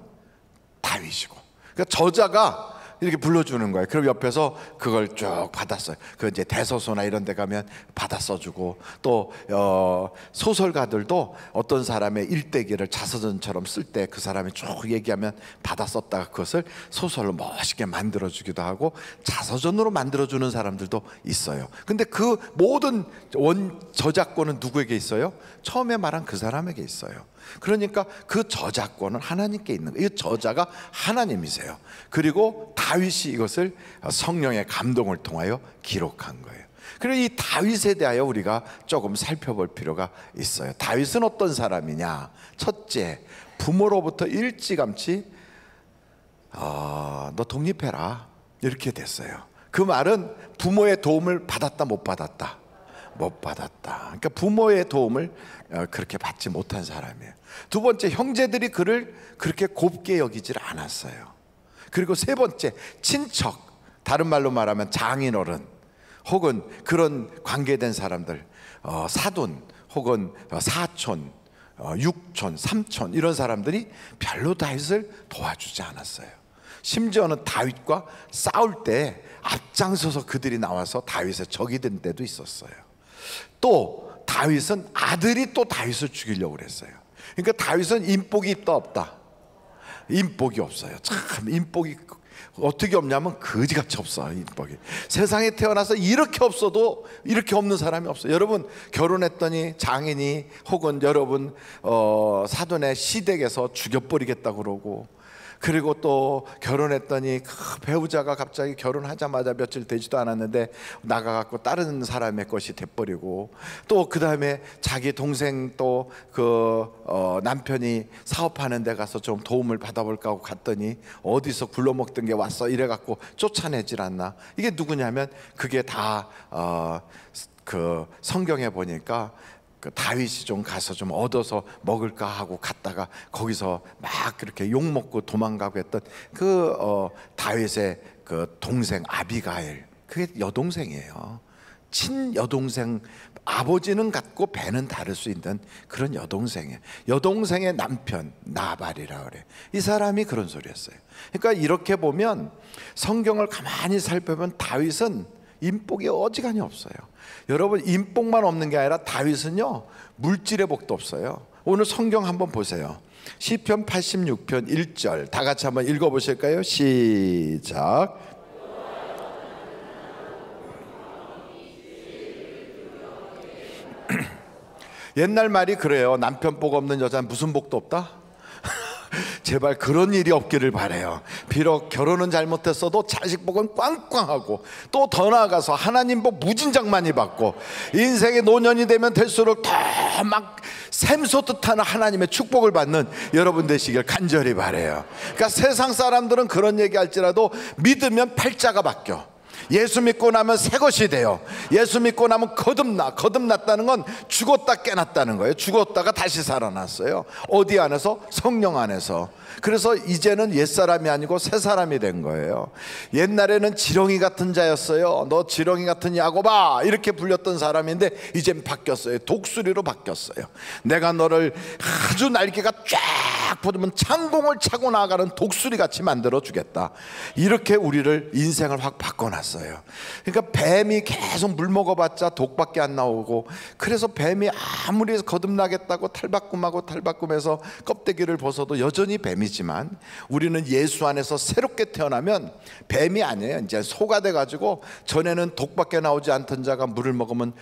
다윗이고, 그러니까 저자가 이렇게 불러주는 거예요. 그럼 옆에서 그걸 쭉 받았어요. 그 이제 대서소나 이런 데 가면 받아 써주고, 또 소설가들도 어떤 사람의 일대기를 자서전처럼 쓸 때 그 사람이 쭉 얘기하면 받아 썼다가 그것을 소설로 멋있게 만들어주기도 하고, 자서전으로 만들어주는 사람들도 있어요. 근데 그 모든 저작권은 누구에게 있어요? 처음에 말한 그 사람에게 있어요. 그러니까 그 저작권은 하나님께 있는 거예요. 이 저자가 하나님이세요. 그리고 다윗이 이것을 성령의 감동을 통하여 기록한 거예요. 그리고 이 다윗에 대하여 우리가 조금 살펴볼 필요가 있어요. 다윗은 어떤 사람이냐? 첫째, 부모로부터 일찌감치 너 독립해라 이렇게 됐어요. 그 말은 부모의 도움을 받았다 못 받았다? 못 받았다. 그러니까 부모의 도움을 그렇게 받지 못한 사람이에요. 두 번째, 형제들이 그를 그렇게 곱게 여기질 않았어요. 그리고 세 번째, 친척, 다른 말로 말하면 장인어른 혹은 그런 관계된 사람들, 사돈 혹은 사촌, 육촌, 삼촌, 이런 사람들이 별로 다윗을 도와주지 않았어요. 심지어는 다윗과 싸울 때 앞장서서 그들이 나와서 다윗의 적이 된 때도 있었어요. 또 다윗은 아들이 또 다윗을 죽이려고 그랬어요. 그러니까 다윗은 인복이 있다 없다? 인복이 없어요. 참 인복이 어떻게 없냐면 거지같이 없어. 인복이 세상에 태어나서 이렇게 없어도 이렇게 없는 사람이 없어요. 여러분 결혼했더니 장인이 혹은 여러분 사돈의 시댁에서 죽여버리겠다고 그러고, 그리고 또 결혼했더니 그 배우자가 갑자기 결혼하자마자 며칠 되지도 않았는데 나가갖고 다른 사람의 것이 돼버리고, 또 그 다음에 자기 동생 또 남편이 사업하는 데 가서 좀 도움을 받아볼까 하고 갔더니 어디서 굴러먹던 게 왔어 이래갖고 쫓아내질 않나. 이게 누구냐면 그게 다 그 성경에 보니까 그 다윗이 좀 가서 좀 얻어서 먹을까 하고 갔다가 거기서 막 그렇게 욕 먹고 도망가고 했던 그 다윗의 그 동생 아비가일, 그게 여동생이에요. 친 여동생. 아버지는 같고 배는 다를 수 있는 그런 여동생이에요. 여동생의 남편 나발이라 그래. 이 사람이 그런 소리였어요. 그러니까 이렇게 보면 성경을 가만히 살펴보면 다윗은 인복이 어지간히 없어요. 여러분 인복만 없는 게 아니라 다윗은요 물질의 복도 없어요. 오늘 성경 한번 보세요. 시편 86편 1절 다 같이 한번 읽어보실까요? 시작. 옛날 말이 그래요. 남편 복 없는 여자는 무슨 복도 없다? 제발 그런 일이 없기를 바라요. 비록 결혼은 잘못했어도 자식 복은 꽝꽝하고, 또 더 나아가서 하나님 복 무진장 많이 받고, 인생의 노년이 되면 될수록 더 막 샘솟듯 하는 하나님의 축복을 받는 여러분 되시길 간절히 바라요. 그러니까 세상 사람들은 그런 얘기 할지라도 믿으면 팔자가 바뀌어. 예수 믿고 나면 새 것이 돼요. 예수 믿고 나면 거듭났다는 건 죽었다 깨났다는 거예요. 죽었다가 다시 살아났어요. 어디 안에서? 성령 안에서. 그래서 이제는 옛사람이 아니고 새사람이 된 거예요. 옛날에는 지렁이 같은 자였어요. 너 지렁이 같은 야곱아 이렇게 불렸던 사람인데 이젠 바뀌었어요. 독수리로 바뀌었어요. 내가 너를 아주 날개가 쫙 뻗으면 창공을 차고 나가는 독수리같이 만들어 주겠다. 이렇게 우리를 인생을 확 바꿔놨어요. 그러니까 뱀이 계속 물 먹어봤자 독밖에 안 나오고, 그래서 뱀이 아무리 거듭나겠다고 탈바꿈해서 껍데기를 벗어도 여전히 뱀이지만, 우리는 예수 안에서 새롭게 태어나면 뱀이 아니에요. 이제 소가 돼가지고 전에는 독밖에 나오지 않던 자가 물을 먹으면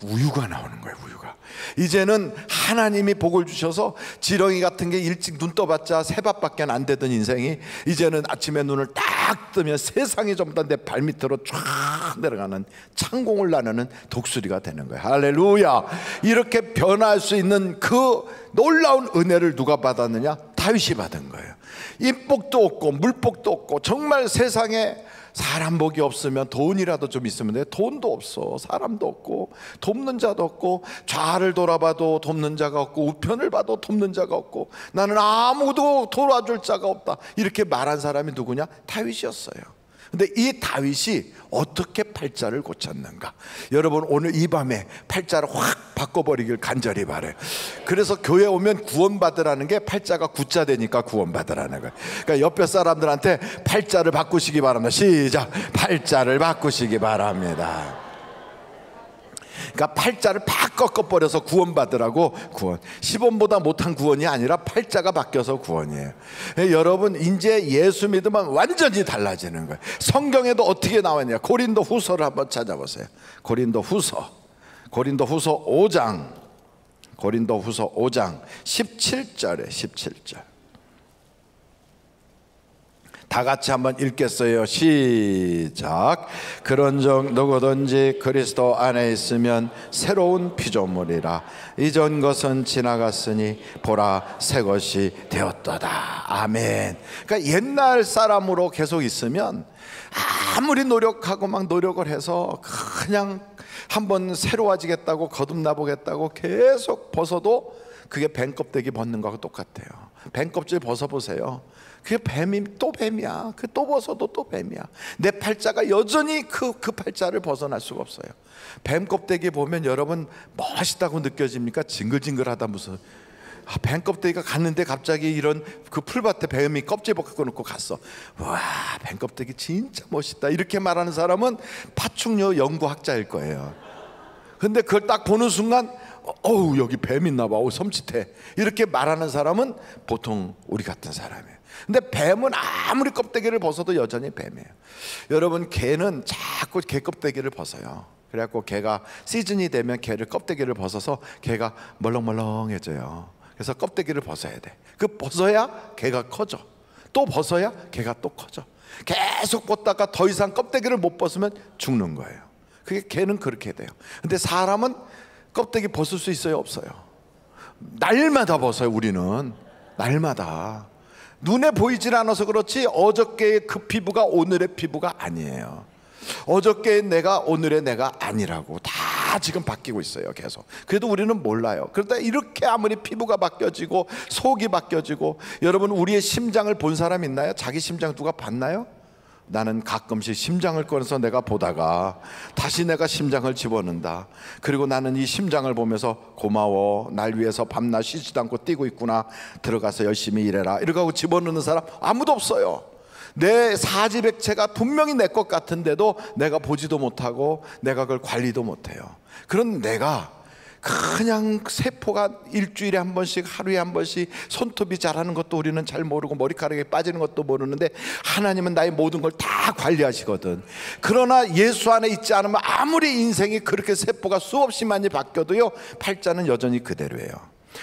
우유가 나오는 거예요. 우유가. 이제는 하나님이 복을 주셔서 지렁이 같은 게 일찍 눈 떠봤자 새밥밖에 안 되던 인생이 이제는 아침에 눈을 딱 뜨면 세상이 전부 다 내 발밑으로 쫙 내려가는 창공을 나누는 독수리가 되는 거예요. 할렐루야. 이렇게 변할 수 있는 그 놀라운 은혜를 누가 받았느냐? 다윗이 받은 거예요. 인복도 없고 물복도 없고, 정말 세상에 사람 복이 없으면 돈이라도 좀 있으면 돼. 돈도 없어. 사람도 없고 돕는 자도 없고, 좌를 돌아봐도 돕는 자가 없고 우편을 봐도 돕는 자가 없고, 나는 아무도 도와줄 자가 없다. 이렇게 말한 사람이 누구냐? 다윗이었어요. 근데 이 다윗이 어떻게 팔자를 고쳤는가? 여러분 오늘 이 밤에 팔자를 확 바꿔버리길 간절히 바라요. 그래서 교회 오면 구원받으라는 게 팔자가 구자 되니까 구원받으라는 거예요. 그러니까 옆에 사람들한테 팔자를 바꾸시기 바랍니다. 시작. 팔자를 바꾸시기 바랍니다. 그러니까 팔자를 팍 꺾어버려서 구원받으라고. 구원 10원보다 못한 구원이 아니라 팔자가 바뀌어서 구원이에요. 여러분 이제 예수 믿으면 완전히 달라지는 거예요. 성경에도 어떻게 나왔냐? 고린도 후서를 한번 찾아보세요. 고린도 후서 5장 17절에 17절 다 같이 한번 읽겠어요. 시작. 그런즉 누구든지 그리스도 안에 있으면 새로운 피조물이라. 이전 것은 지나갔으니 보라 새 것이 되었도다. 아멘. 그러니까 옛날 사람으로 계속 있으면 아무리 노력하고 막 노력을 해서 그냥 한번 새로워지겠다고 거듭나 보겠다고 계속 벗어도 그게 뱀 껍데기 벗는 거하고 똑같아요. 뱀 껍질 벗어보세요. 그게 뱀이 또 뱀이야. 그 또 벗어도 또 뱀이야. 내 팔자가 여전히 그 팔자를 벗어날 수가 없어요. 뱀 껍데기 보면 여러분 멋있다고 느껴집니까? 징글징글하다 무슨. 뱀 껍데기가 갔는데 갑자기 이런 그 풀밭에 뱀이 껍질 벗고 놓고 갔어. 와, 뱀 껍데기 진짜 멋있다. 이렇게 말하는 사람은 파충류 연구학자일 거예요. 근데 그걸 딱 보는 순간 어우 여기 뱀 있나 봐, 섬찟해, 이렇게 말하는 사람은 보통 우리 같은 사람이에요. 근데 뱀은 아무리 껍데기를 벗어도 여전히 뱀이에요. 여러분, 개는 자꾸 개 껍데기를 벗어요. 그래갖고 개가 시즌이 되면 개를 껍데기를 벗어서 개가 멀렁멀렁해져요. 그래서 껍데기를 벗어야 돼. 그 벗어야 개가 커져. 또 벗어야 개가 또 커져. 계속 벗다가 더 이상 껍데기를 못 벗으면 죽는 거예요. 그게 개는 그렇게 돼요. 근데 사람은 껍데기 벗을 수 있어요, 없어요? 날마다 벗어요. 우리는 날마다. 눈에 보이질 않아서 그렇지 어저께의 그 피부가 오늘의 피부가 아니에요. 어저께의 내가 오늘의 내가 아니라고. 다 지금 바뀌고 있어요, 계속. 그래도 우리는 몰라요. 그러다 이렇게 아무리 피부가 바뀌어지고 속이 바뀌어지고, 여러분 우리의 심장을 본 사람 있나요? 자기 심장 누가 봤나요? 나는 가끔씩 심장을 꺼내서 내가 보다가 다시 내가 심장을 집어넣는다. 그리고 나는 이 심장을 보면서 고마워, 날 위해서 밤낮 쉬지도 않고 뛰고 있구나, 들어가서 열심히 일해라, 이렇게 하고 집어넣는 사람 아무도 없어요. 내 사지백체가 분명히 내 것 같은데도 내가 보지도 못하고 내가 그걸 관리도 못해요. 그런 내가 그냥 세포가 일주일에 한 번씩, 하루에 한 번씩 손톱이 자라는 것도 우리는 잘 모르고 머리카락이 빠지는 것도 모르는데 하나님은 나의 모든 걸 다 관리하시거든. 그러나 예수 안에 있지 않으면 아무리 인생이 그렇게 세포가 수없이 많이 바뀌어도요, 팔자는 여전히 그대로예요.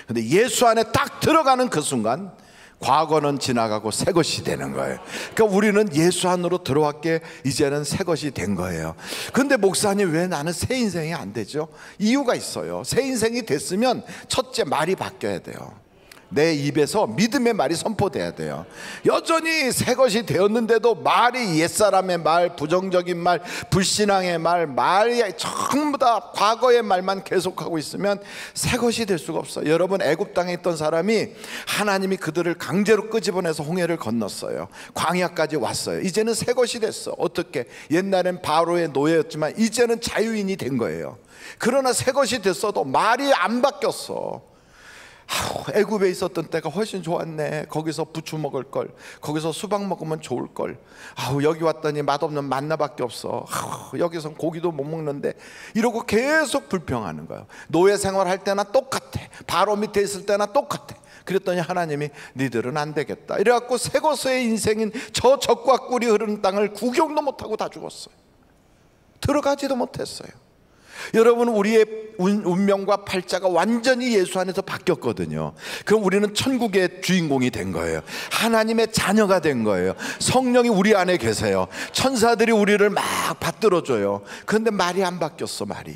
근데 예수 안에 딱 들어가는 그 순간 과거는 지나가고 새 것이 되는 거예요. 그러니까 우리는 예수 안으로 들어왔기에 이제는 새 것이 된 거예요. 근데 목사님, 왜 나는 새 인생이 안 되죠? 이유가 있어요. 새 인생이 됐으면 첫째, 말이 바뀌어야 돼요. 내 입에서 믿음의 말이 선포돼야 돼요. 여전히 새 것이 되었는데도 말이 옛사람의 말, 부정적인 말, 불신앙의 말이 전부 다 과거의 말만 계속하고 있으면 새 것이 될 수가 없어요. 여러분, 애굽 땅에 있던 사람이 하나님이 그들을 강제로 끄집어내서 홍해를 건넜어요. 광야까지 왔어요. 이제는 새 것이 됐어. 어떻게? 옛날엔 바로의 노예였지만 이제는 자유인이 된 거예요. 그러나 새 것이 됐어도 말이 안 바뀌었어. 애굽에 있었던 때가 훨씬 좋았네. 거기서 부추 먹을 걸, 거기서 수박 먹으면 좋을 걸. 여기 왔더니 맛없는 만나밖에 없어. 여기선 고기도 못 먹는데, 이러고 계속 불평하는 거예요. 노예 생활할 때나 똑같아. 바로 밑에 있을 때나 똑같아. 그랬더니 하나님이 니들은 안 되겠다, 이래갖고 새 것의 인생인 저 젖과 꿀이 흐르는 땅을 구경도 못하고 다 죽었어요. 들어가지도 못했어요. 여러분, 우리의 운명과 팔자가 완전히 예수 안에서 바뀌었거든요. 그럼 우리는 천국의 주인공이 된 거예요. 하나님의 자녀가 된 거예요. 성령이 우리 안에 계세요. 천사들이 우리를 막 받들어줘요. 그런데 말이 안 바뀌었어. 말이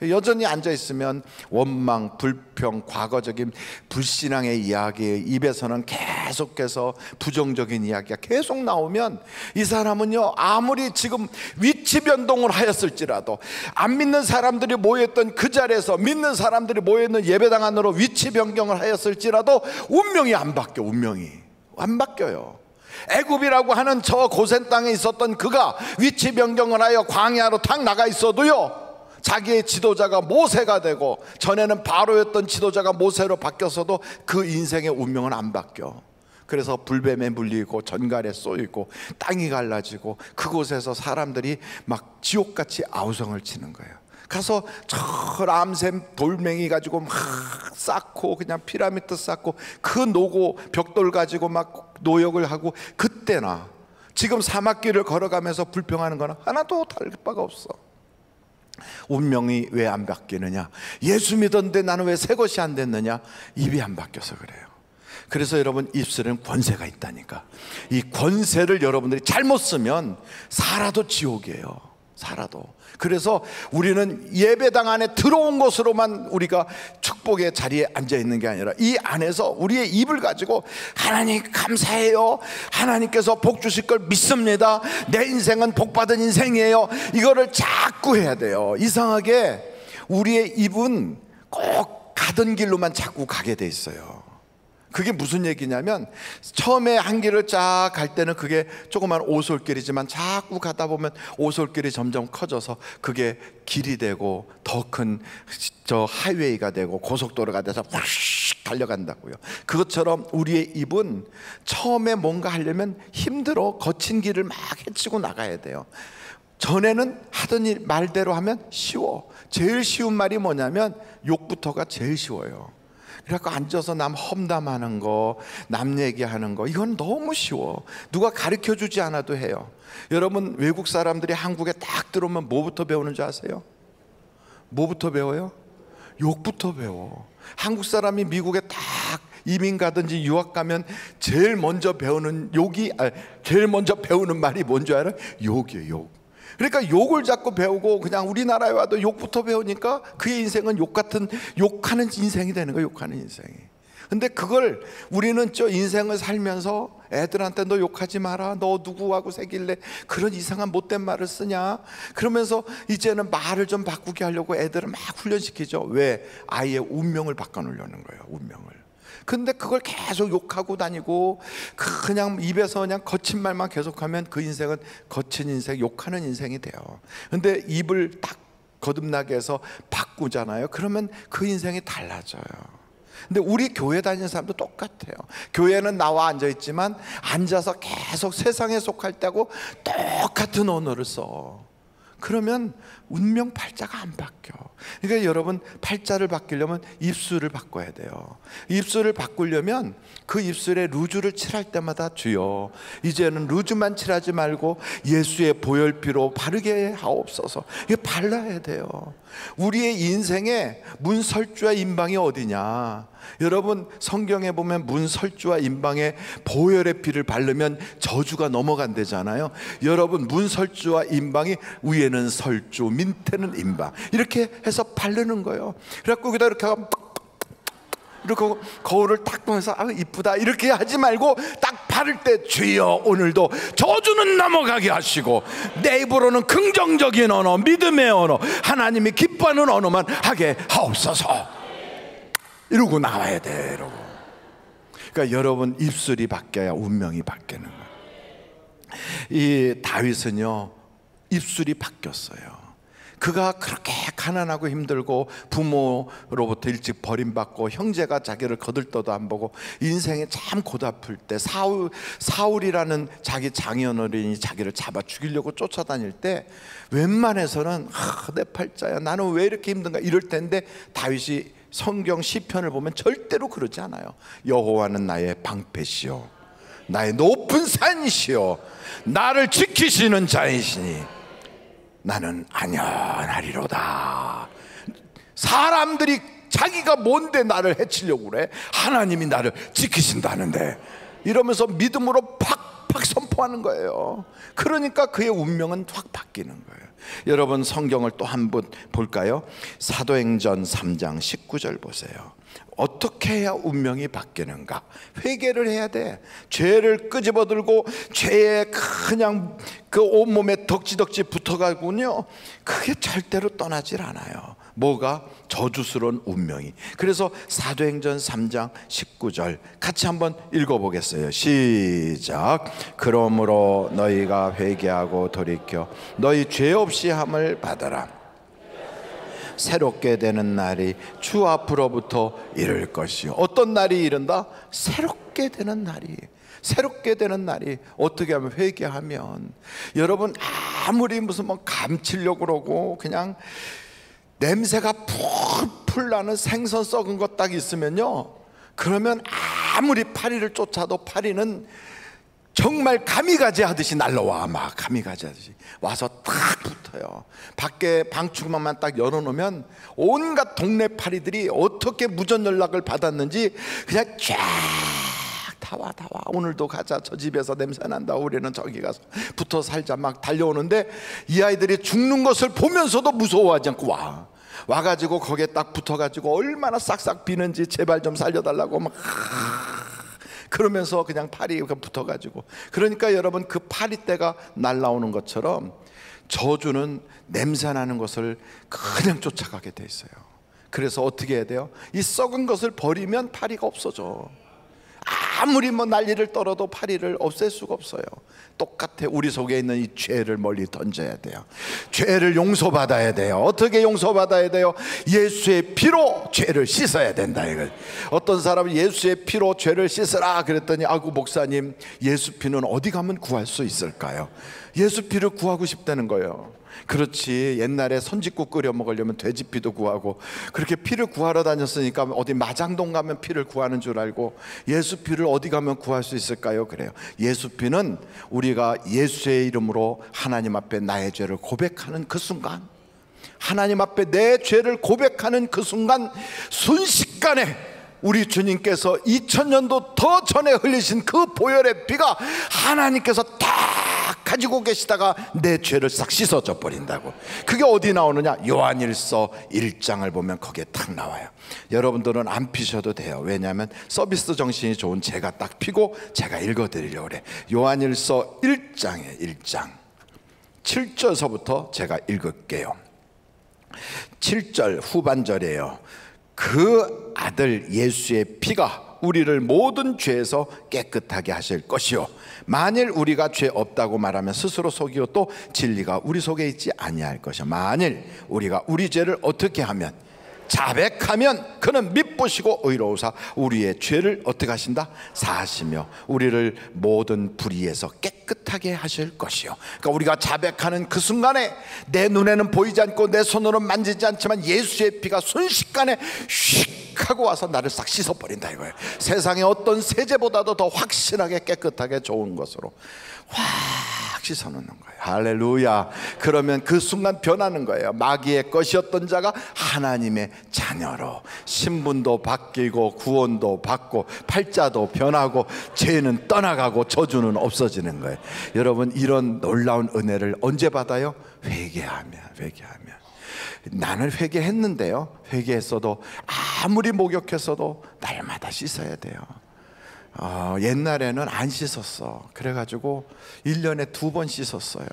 여전히 앉아있으면 원망, 불평, 과거적인 불신앙의 이야기, 입에서는 계속해서 부정적인 이야기가 계속 나오면 이 사람은요, 아무리 지금 위치 변동을 하였을지라도, 안 믿는 사람들이 모여있던 그 자리에서 믿는 사람들이 모여있는 예배당 안으로 위치 변경을 하였을지라도 운명이 안 바뀌어. 운명이 안 바뀌어요. 애굽이라고 하는 저 고센 땅에 있었던 그가 위치 변경을 하여 광야로 탁 나가 있어도요, 자기의 지도자가 모세가 되고, 전에는 바로였던 지도자가 모세로 바뀌었어도 그 인생의 운명은 안 바뀌어. 그래서 불뱀에 물리고 전갈에 쏘이고 땅이 갈라지고 그곳에서 사람들이 막 지옥같이 아우성을 치는 거예요. 가서 저 람셈 돌멩이 가지고 막 쌓고, 그냥 피라미드 쌓고 그 노고 벽돌 가지고 막 노역을 하고, 그때나 지금 사막길을 걸어가면서 불평하는 거는 하나도 다를 바가 없어. 운명이 왜 안 바뀌느냐? 예수 믿었는데 나는 왜 새 것이 안 됐느냐? 입이 안 바뀌어서 그래요. 그래서 여러분, 입술에는 권세가 있다니까. 이 권세를 여러분들이 잘못 쓰면 살아도 지옥이에요. 살아도. 그래서 우리는 예배당 안에 들어온 것으로만 우리가 축복의 자리에 앉아 있는 게 아니라, 이 안에서 우리의 입을 가지고 하나님 감사해요, 하나님께서 복 주실 걸 믿습니다, 내 인생은 복 받은 인생이에요, 이거를 자꾸 해야 돼요. 이상하게 우리의 입은 꼭 가던 길로만 자꾸 가게 돼 있어요. 그게 무슨 얘기냐면, 처음에 한 길을 쫙 갈 때는 그게 조그만 오솔길이지만 자꾸 가다 보면 오솔길이 점점 커져서 그게 길이 되고 더 큰 저 하이웨이가 되고 고속도로가 돼서 확 달려간다고요. 그것처럼 우리의 입은 처음에 뭔가 하려면 힘들어. 거친 길을 막 헤치고 나가야 돼요. 전에는 하던 일 말대로 하면 쉬워. 제일 쉬운 말이 뭐냐면 욕부터가 제일 쉬워요. 그래갖고 앉아서 남 험담하는 거, 남 얘기하는 거, 이건 너무 쉬워. 누가 가르쳐주지 않아도 해요. 여러분, 외국 사람들이 한국에 딱 들어오면 뭐부터 배우는 줄 아세요? 뭐부터 배워요? 욕부터 배워. 한국 사람이 미국에 딱 이민 가든지 유학 가면 제일 먼저 배우는 제일 먼저 배우는 말이 뭔 줄 알아요? 욕이에요, 욕. 그러니까 욕을 자꾸 배우고 그냥 우리나라에 와도 욕부터 배우니까 그의 인생은 욕하는 인생이 되는 거예요. 욕하는 인생이. 근데 그걸 우리는 인생을 살면서 애들한테 너 욕하지 마라, 너 누구하고 새길래 그런 이상한 못된 말을 쓰냐, 그러면서 이제는 말을 좀 바꾸게 하려고 애들을 막 훈련시키죠. 왜? 아이의 운명을 바꿔놓으려는 거예요. 운명을. 근데 그걸 계속 욕하고 다니고 그냥 입에서 그냥 거친 말만 계속하면 그 인생은 거친 인생, 욕하는 인생이 돼요. 근데 입을 딱 거듭나게 해서 바꾸잖아요. 그러면 그 인생이 달라져요. 근데 우리 교회 다니는 사람도 똑같아요. 교회는 나와 앉아있지만 앉아서 계속 세상에 속할 때하고 똑같은 언어를 써. 그러면 운명 팔자가 안 바뀌어. 그러니까 여러분, 팔자를 바뀌려면 입술을 바꿔야 돼요. 입술을 바꾸려면 그 입술에 루즈를 칠할 때마다 주여 이제는 루즈만 칠하지 말고 예수의 보혈피로 바르게 하옵소서. 이게 발라야 돼요. 우리의 인생에 문설주와 임방이 어디냐? 여러분, 성경에 보면 문설주와 임방에 보혈의 피를 바르면 저주가 넘어간대잖아요. 여러분, 문설주와 임방이 위에는 설주, 밑에는 임방, 이렇게 해서 바르는 거예요. 그래갖고 여기다 이렇게 하고 이렇게 거울을 딱 보면서 아 이쁘다 이렇게 하지 말고 딱 바를 때 주여 오늘도 저주는 넘어가게 하시고 내 입으로는 긍정적인 언어, 믿음의 언어, 하나님이 기뻐하는 언어만 하게 하옵소서. 이러고 나와야 돼. 이러고. 그러니까 여러분, 입술이 바뀌어야 운명이 바뀌는 거예요. 이 다윗은요, 입술이 바뀌었어요. 그가 그렇게 가난하고 힘들고 부모로부터 일찍 버림받고 형제가 자기를 거들떠도 안 보고 인생에 참 고달플 때 사울이라는 자기 장인 어른이 자기를 잡아 죽이려고 쫓아다닐 때 웬만해서는 내 팔자야, 나는 왜 이렇게 힘든가 이럴 텐데 다윗이 성경 시편을 보면 절대로 그러지 않아요. 여호와는 나의 방패시요 나의 높은 산이시요 나를 지키시는 자이시니 나는 안연하리로다. 사람들이 자기가 뭔데 나를 해치려고 그래? 하나님이 나를 지키신다는데, 이러면서 믿음으로 팍팍 선포하는 거예요. 그러니까 그의 운명은 확 바뀌는 거예요. 여러분, 성경을 또 한 번 볼까요? 사도행전 3장 19절 보세요. 어떻게 해야 운명이 바뀌는가? 회개를 해야 돼. 죄를 끄집어들고 죄에 그냥 그 온몸에 덕지덕지 붙어가군요. 그게 절대로 떠나질 않아요. 뭐가? 저주스러운 운명이. 그래서 사도행전 3장 19절 같이 한번 읽어보겠어요. 시작. 그러므로 너희가 회개하고 돌이켜 너희 죄 없이 함을 받아라. 새롭게 되는 날이 주 앞으로부터 이를 것이요. 어떤 날이 이른다? 새롭게 되는 날이. 새롭게 되는 날이 어떻게 하면? 회개하면. 여러분, 아무리 무슨 뭐 감치려고 그러고 그냥 냄새가 풀풀 나는 생선 썩은 것 딱 있으면요, 그러면 아무리 파리를 쫓아도 파리는 정말 가미가제 하듯이 날라와. 막 가미가제 하듯이 와서 딱 붙어요. 밖에 방충망만 딱 열어놓으면 온갖 동네 파리들이 어떻게 무전연락을 받았는지 그냥 쫙 다 와. 오늘도 가자, 저 집에서 냄새 난다, 우리는 저기 가서 붙어 살자 막 달려오는데 이 아이들이 죽는 것을 보면서도 무서워하지 않고 와가지고 거기에 딱 붙어가지고 얼마나 싹싹 비는지 제발 좀 살려달라고 막 그러면서 그냥 파리가 붙어가지고. 그러니까 여러분, 그 파리떼가 날라오는 것처럼 저주는 냄새나는 것을 그냥 쫓아가게 돼 있어요. 그래서 어떻게 해야 돼요? 이 썩은 것을 버리면 파리가 없어져. 아무리 뭐 난리를 떨어도 파리를 없앨 수가 없어요. 똑같아. 우리 속에 있는 이 죄를 멀리 던져야 돼요. 죄를 용서받아야 돼요. 어떻게 용서받아야 돼요? 예수의 피로 죄를 씻어야 된다 이걸. 어떤 사람은 예수의 피로 죄를 씻으라 그랬더니 아이고 목사님, 예수 피는 어디 가면 구할 수 있을까요? 예수 피를 구하고 싶다는 거예요. 그렇지, 옛날에 선짓국 끓여 먹으려면 돼지피도 구하고 그렇게 피를 구하러 다녔으니까 어디 마장동 가면 피를 구하는 줄 알고 예수 피를 어디 가면 구할 수 있을까요? 그래요. 예수 피는 우리가 예수의 이름으로 하나님 앞에 나의 죄를 고백하는 그 순간, 하나님 앞에 내 죄를 고백하는 그 순간, 순식간에 우리 주님께서 2000년도 더 전에 흘리신 그 보혈의 피가 하나님께서 다 가지고 계시다가 내 죄를 싹 씻어져 버린다고. 그게 어디 나오느냐? 요한일서 1장을 보면 거기에 딱 나와요. 여러분들은 안 피셔도 돼요. 왜냐하면 서비스 정신이 좋은 제가 딱 피고 제가 읽어드리려고 그래. 요한일서 1장에 1장 7절서부터 제가 읽을게요. 7절 후반절이에요. 그 아들 예수의 피가 우리를 모든 죄에서 깨끗하게 하실 것이요, 만일 우리가 죄 없다고 말하면 스스로 속이요 또 진리가 우리 속에 있지 아니할 것이요, 만일 우리가 우리 죄를 어떻게 하면 자백하면 그는 미쁘시고 의로우사 우리의 죄를 어떻게 하신다? 사하시며 우리를 모든 불의에서 깨끗하게 하실 것이요. 그러니까 우리가 자백하는 그 순간에 내 눈에는 보이지 않고 내 손으로는 만지지 않지만 예수의 피가 순식간에 휙 하고 와서 나를 싹 씻어버린다 이거예요. 세상의 어떤 세제보다도 더 확실하게 깨끗하게 좋은 것으로 확 씻어놓는 거예요. 할렐루야. 그러면 그 순간 변하는 거예요. 마귀의 것이었던 자가 하나님의 자녀로, 신분도 바뀌고 구원도 받고 팔자도 변하고 죄는 떠나가고 저주는 없어지는 거예요. 여러분, 이런 놀라운 은혜를 언제 받아요? 회개하면. 나는 회개했는데요, 회개했어도 아무리 목욕했어도 날마다 씻어야 돼요. 옛날에는 안 씻었어. 그래가지고 1년에 2번 씻었어요.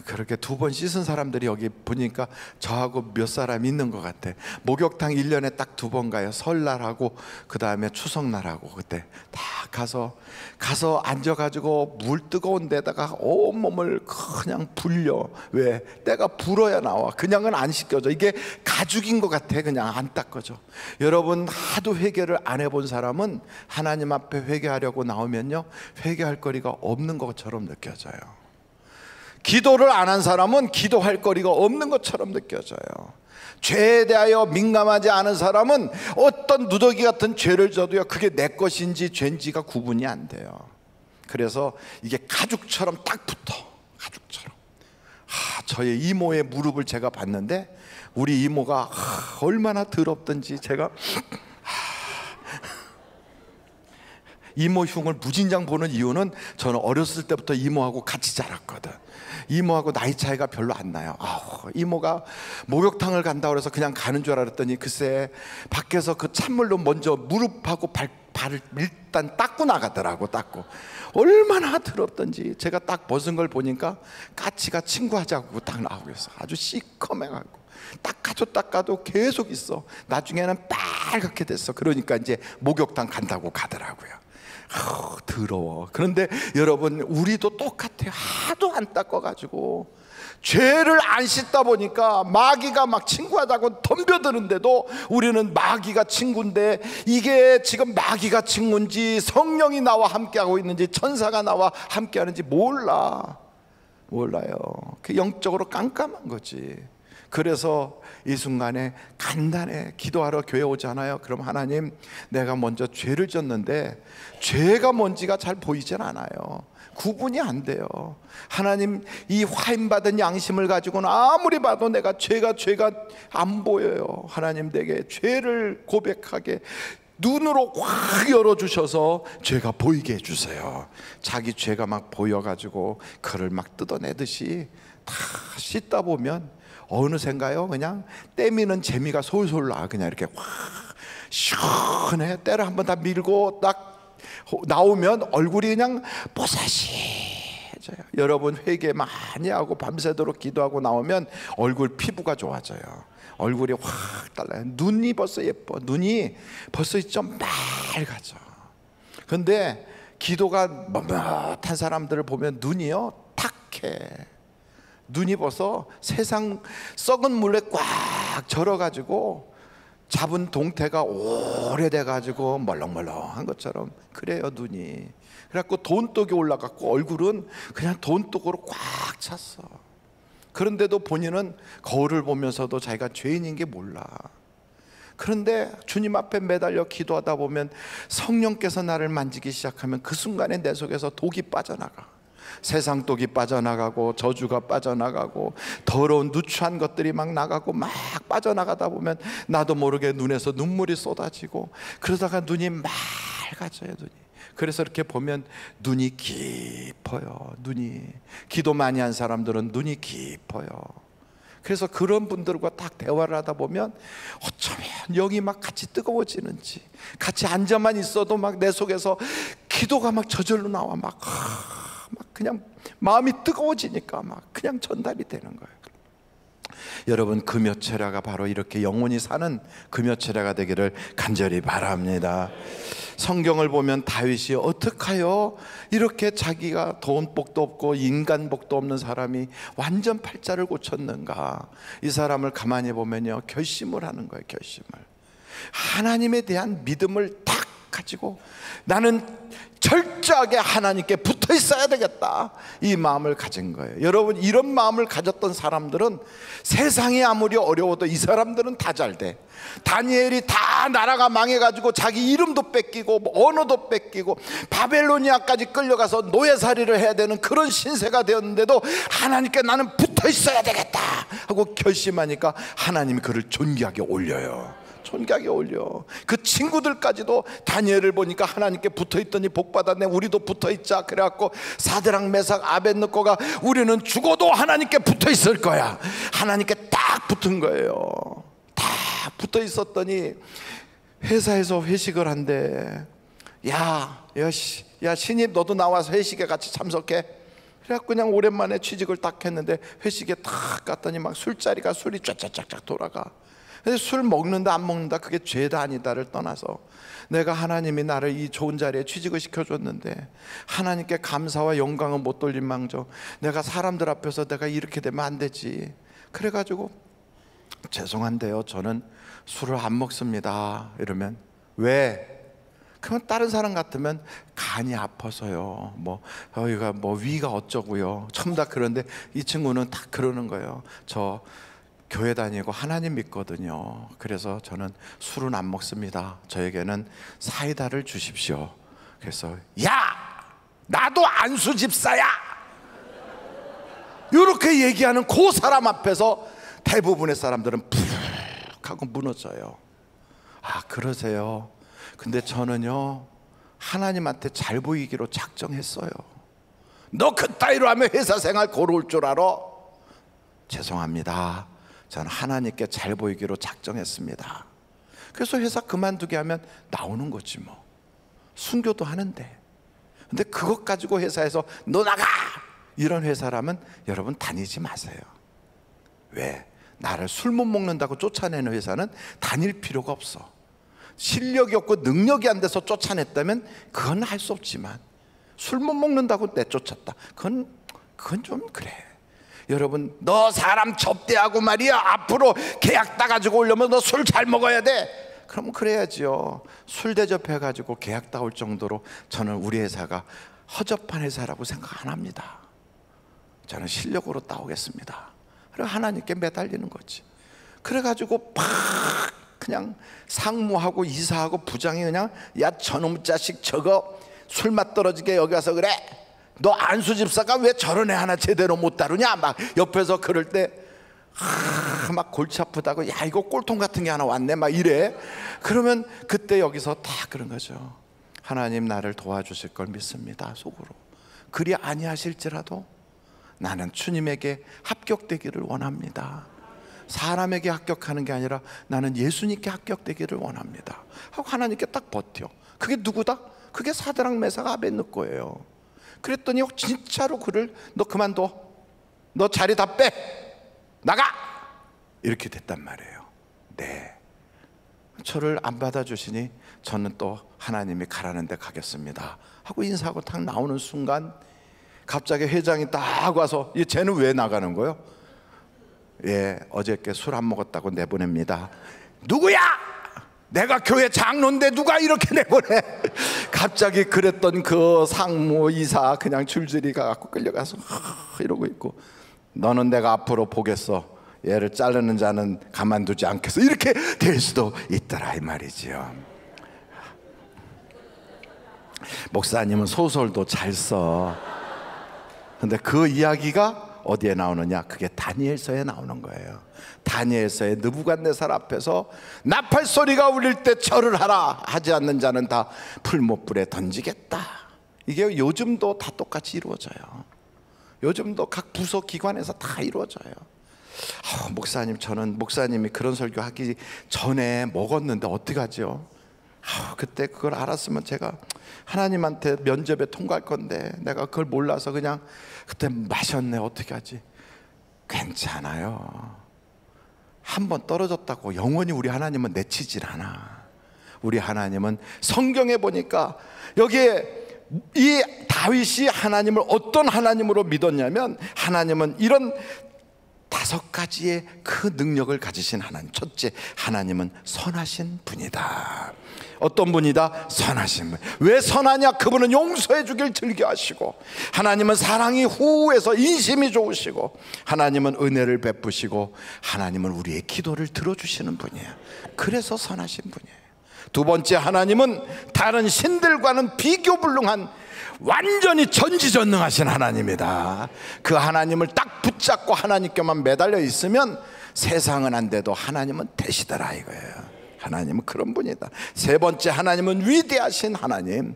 그렇게 2번 씻은 사람들이 여기 보니까 저하고 몇 사람 있는 것 같아. 목욕탕 1년에 딱 2번 가요. 설날하고 그 다음에 추석날하고. 그때 다 가서 앉아가지고 물 뜨거운 데다가 온몸을 그냥 불려. 왜? 때가 불어야 나와. 그냥은 안 씻겨져. 이게 가죽인 것 같아. 그냥 안 닦아져. 여러분, 하도 회개를 안 해본 사람은 하나님 앞에 회개하려고 나오면요, 회개할 거리가 없는 것처럼 느껴져요. 기도를 안 한 사람은 기도할 거리가 없는 것처럼 느껴져요. 죄에 대하여 민감하지 않은 사람은 어떤 누더기 같은 죄를 져도요, 그게 내 것인지 죄인지가 구분이 안 돼요. 그래서 이게 가죽처럼 딱 붙어. 가죽처럼. 저의 이모의 무릎을 제가 봤는데 우리 이모가 얼마나 더럽던지 제가 이모 흉을 무진장 보는 이유는 저는 어렸을 때부터 이모하고 같이 자랐거든. 이모하고 나이 차이가 별로 안 나요. 이모가 목욕탕을 간다고 해서 그냥 가는 줄 알았더니 글쎄 밖에서 그 찬물로 먼저 무릎하고 발을 일단 닦고 나가더라고. 닦고 얼마나 더럽던지. 제가 딱 벗은 걸 보니까 까치가 친구하자고 딱 나오고 있어. 아주 시커매갖고 닦아도 계속 있어. 나중에는 빨갛게 됐어. 그러니까 이제 목욕탕 간다고 가더라고요. 더러워. 그런데 여러분, 우리도 똑같아요. 하도 안 닦아가지고 죄를 안 씻다 보니까 마귀가 막 친구하자고 덤벼드는데도 우리는 마귀가 친구인데 이게 지금 마귀가 친구인지 성령이 나와 함께하고 있는지 천사가 나와 함께하는지 몰라요. 그 영적으로 깜깜한 거지. 그래서 이 순간에 간단해. 기도하러 교회 오잖아요. 그럼 하나님, 내가 먼저 죄를 졌는데 죄가 뭔지가 잘 보이질 않아요. 구분이 안 돼요. 하나님, 이 화임 받은 양심을 가지고는 아무리 봐도 내가 죄가 안 보여요. 하나님, 내게 죄를 고백하게 눈으로 확 열어주셔서 죄가 보이게 해주세요. 자기 죄가 막 보여가지고 그를 막 뜯어내듯이 다 씻다 보면 어느샌가요, 그냥 때미는 재미가 솔솔 나. 그냥 이렇게 확 시원해. 때를 한번 다 밀고 딱 나오면 얼굴이 그냥 뽀사시해져요. 여러분, 회개 많이 하고 밤새도록 기도하고 나오면 얼굴 피부가 좋아져요. 얼굴이 확 달라요. 눈이 벌써 예뻐. 눈이 벌써 좀 맑아져. 근데 기도가 멈칫한 사람들을 보면 눈이요 탁해. 눈이 벌써 세상 썩은 물에 꽉 절어가지고 잡은 동태가 오래돼가지고 멀렁멀렁한 것처럼 그래요 눈이. 그래갖고 돈독이 올라갔고 얼굴은 그냥 돈독으로 꽉 찼어. 그런데도 본인은 거울을 보면서도 자기가 죄인인 게 몰라. 그런데 주님 앞에 매달려 기도하다 보면 성령께서 나를 만지기 시작하면 그 순간에 내 속에서 독이 빠져나가. 세상 독이 빠져나가고 저주가 빠져나가고 더러운 누추한 것들이 막 나가고 막 빠져나가다 보면 나도 모르게 눈에서 눈물이 쏟아지고 그러다가 눈이 맑아져요. 눈이. 그래서 이렇게 보면 눈이 깊어요. 눈이. 기도 많이 한 사람들은 눈이 깊어요. 그래서 그런 분들과 딱 대화를 하다 보면 어쩌면 영이 막 같이 뜨거워지는지, 같이 앉아만 있어도 막 내 속에서 기도가 막 저절로 나와. 막 그냥 마음이 뜨거워지니까 막 그냥 전달이 되는 거예요. 여러분, 금요철야가 바로 이렇게 영혼이 사는 금요철야가 되기를 간절히 바랍니다. 성경을 보면 다윗이 어떡하여 이렇게 자기가 돈 복도 없고 인간 복도 없는 사람이 완전 팔자를 고쳤는가. 이 사람을 가만히 보면요, 결심을 하는 거예요. 결심을. 하나님에 대한 믿음을 딱 가지고 나는 철저하게 하나님께 붙어 있어야 되겠다, 이 마음을 가진 거예요. 여러분, 이런 마음을 가졌던 사람들은 세상이 아무리 어려워도 이 사람들은 다 잘 돼. 다니엘이 다 나라가 망해가지고 자기 이름도 뺏기고 언어도 뺏기고 바벨로니아까지 끌려가서 노예살이를 해야 되는 그런 신세가 되었는데도 하나님께 나는 붙어 있어야 되겠다 하고 결심하니까 하나님이 그를 존귀하게 올려요. 존귀하게 올려. 그 친구들까지도 다니엘을 보니까 하나님께 붙어있더니 복받았네, 우리도 붙어있자. 그래갖고 사드락 메삭 아벳느고가 우리는 죽어도 하나님께 붙어있을 거야. 하나님께 딱 붙은 거예요. 딱 붙어있었더니 회사에서 회식을 한대. 야 신입 너도 나와서 회식에 같이 참석해. 그래갖고 그냥 오랜만에 취직을 딱 했는데 회식에 딱 갔더니 막 술자리가 술이 쫙쫙쫙쫙 돌아가. 근데 술 먹는다 안 먹는다 그게 죄다 아니다를 떠나서 내가 하나님이 나를 이 좋은 자리에 취직을 시켜줬는데 하나님께 감사와 영광은 못 돌림망정 내가 사람들 앞에서 내가 이렇게 되면 안 되지. 그래가지고 죄송한데요, 저는 술을 안 먹습니다. 이러면 왜? 그러면 다른 사람 같으면 간이 아파서요, 여기가 위가 어쩌고요, 처음 다. 그런데 이 친구는 딱 그러는 거예요. 저 교회 다니고 하나님 믿거든요. 그래서 저는 술은 안 먹습니다. 저에게는 사이다를 주십시오. 그래서 야, 나도 안수 집사야, 이렇게 얘기하는 그 사람 앞에서 대부분의 사람들은 푹 하고 무너져요. 아, 그러세요? 근데 저는요, 하나님한테 잘 보이기로 작정했어요. 너 그따위로 하면 회사 생활 고로울 줄 알아? 죄송합니다, 저는 하나님께 잘 보이기로 작정했습니다. 그래서 회사 그만두게 하면 나오는 거지 뭐. 순교도 하는데. 근데 그것 가지고 회사에서 너 나가! 이런 회사라면 여러분 다니지 마세요. 왜? 나를 술 못 먹는다고 쫓아내는 회사는 다닐 필요가 없어. 실력이 없고 능력이 안 돼서 쫓아냈다면 그건 할 수 없지만 술 못 먹는다고 내쫓았다, 그건 좀 그래. 여러분, 너 사람 접대하고 말이야, 앞으로 계약 따가지고 오려면 너 술 잘 먹어야 돼. 그럼 그래야지요. 술 대접해가지고 계약 따올 정도로 저는 우리 회사가 허접한 회사라고 생각 안 합니다. 저는 실력으로 따오겠습니다. 그리고 하나님께 매달리는 거지. 그래가지고 팍 그냥 상무하고 이사하고 부장이 그냥 야, 저놈 자식 저거 술맛 떨어지게 여기 와서 그래? 너 안수 집사가 왜 저런 애 하나 제대로 못 다루냐? 막 옆에서 그럴 때 막 골치 아프다고, 야 이거 꼴통 같은 게 하나 왔네 막 이래. 그러면 그때 여기서 다 그런 거죠. 하나님 나를 도와주실 걸 믿습니다, 속으로. 그리 아니하실지라도 나는 주님에게 합격되기를 원합니다. 사람에게 합격하는 게 아니라 나는 예수님께 합격되기를 원합니다 하고 하나님께 딱 버텨. 그게 누구다? 그게 사드락 메삭 아벳느고예요. 그랬더니 진짜로 그를 너 그만둬, 너 자리 다 빼, 나가! 이렇게 됐단 말이에요. 네, 저를 안 받아주시니 저는 또 하나님이 가라는 데 가겠습니다 하고 인사하고 탁 나오는 순간 갑자기 회장이 딱 와서 쟤는 왜 나가는 거예요? 예, 어저께 술 안 먹었다고 내보냅니다. 누구야? 내가 교회 장로인데 누가 이렇게 내보내? 갑자기 그랬던 그 상무 이사 그냥 줄줄이 가갖고 끌려가서 이러고 있고, 너는 내가 앞으로 보겠어, 얘를 자르는 자는 가만두지 않겠어, 이렇게 될 수도 있더라 이 말이지요. 목사님은 소설도 잘 써. 근데 그 이야기가 어디에 나오느냐? 그게 다니엘서에 나오는 거예요. 다니엘서에 느부갓네살 앞에서 나팔 소리가 울릴 때 절을 하라, 하지 않는 자는 다 풀못불에 던지겠다. 이게 요즘도 다 똑같이 이루어져요. 요즘도 각 부서 기관에서 다 이루어져요. 목사님, 저는 목사님이 그런 설교 하기 전에 먹었는데 어떡하죠? 그때 그걸 알았으면 제가 하나님한테 면접에 통과할 건데 내가 그걸 몰라서 그냥 그때 마셨네. 어떻게 하지? 괜찮아요. 한번 떨어졌다고 영원히 우리 하나님은 내치질 않아. 우리 하나님은 성경에 보니까 여기에 이 다윗이 하나님을 어떤 하나님으로 믿었냐면, 하나님은 이런 5가지의 그 능력을 가지신 하나님. 첫째, 하나님은 선하신 분이다. 어떤 분이다? 선하신 분. 왜 선하냐? 그분은 용서해 주길 즐겨하시고, 하나님은 사랑이 후해서 인심이 좋으시고, 하나님은 은혜를 베푸시고, 하나님은 우리의 기도를 들어주시는 분이에요. 그래서 선하신 분이에요. 두 번째, 하나님은 다른 신들과는 비교불능한 완전히 전지전능하신 하나님이다. 그 하나님을 딱 붙잡고 하나님께만 매달려 있으면 세상은 안 돼도 하나님은 되시더라 이거예요. 하나님은 그런 분이다. 세 번째, 하나님은 위대하신 하나님.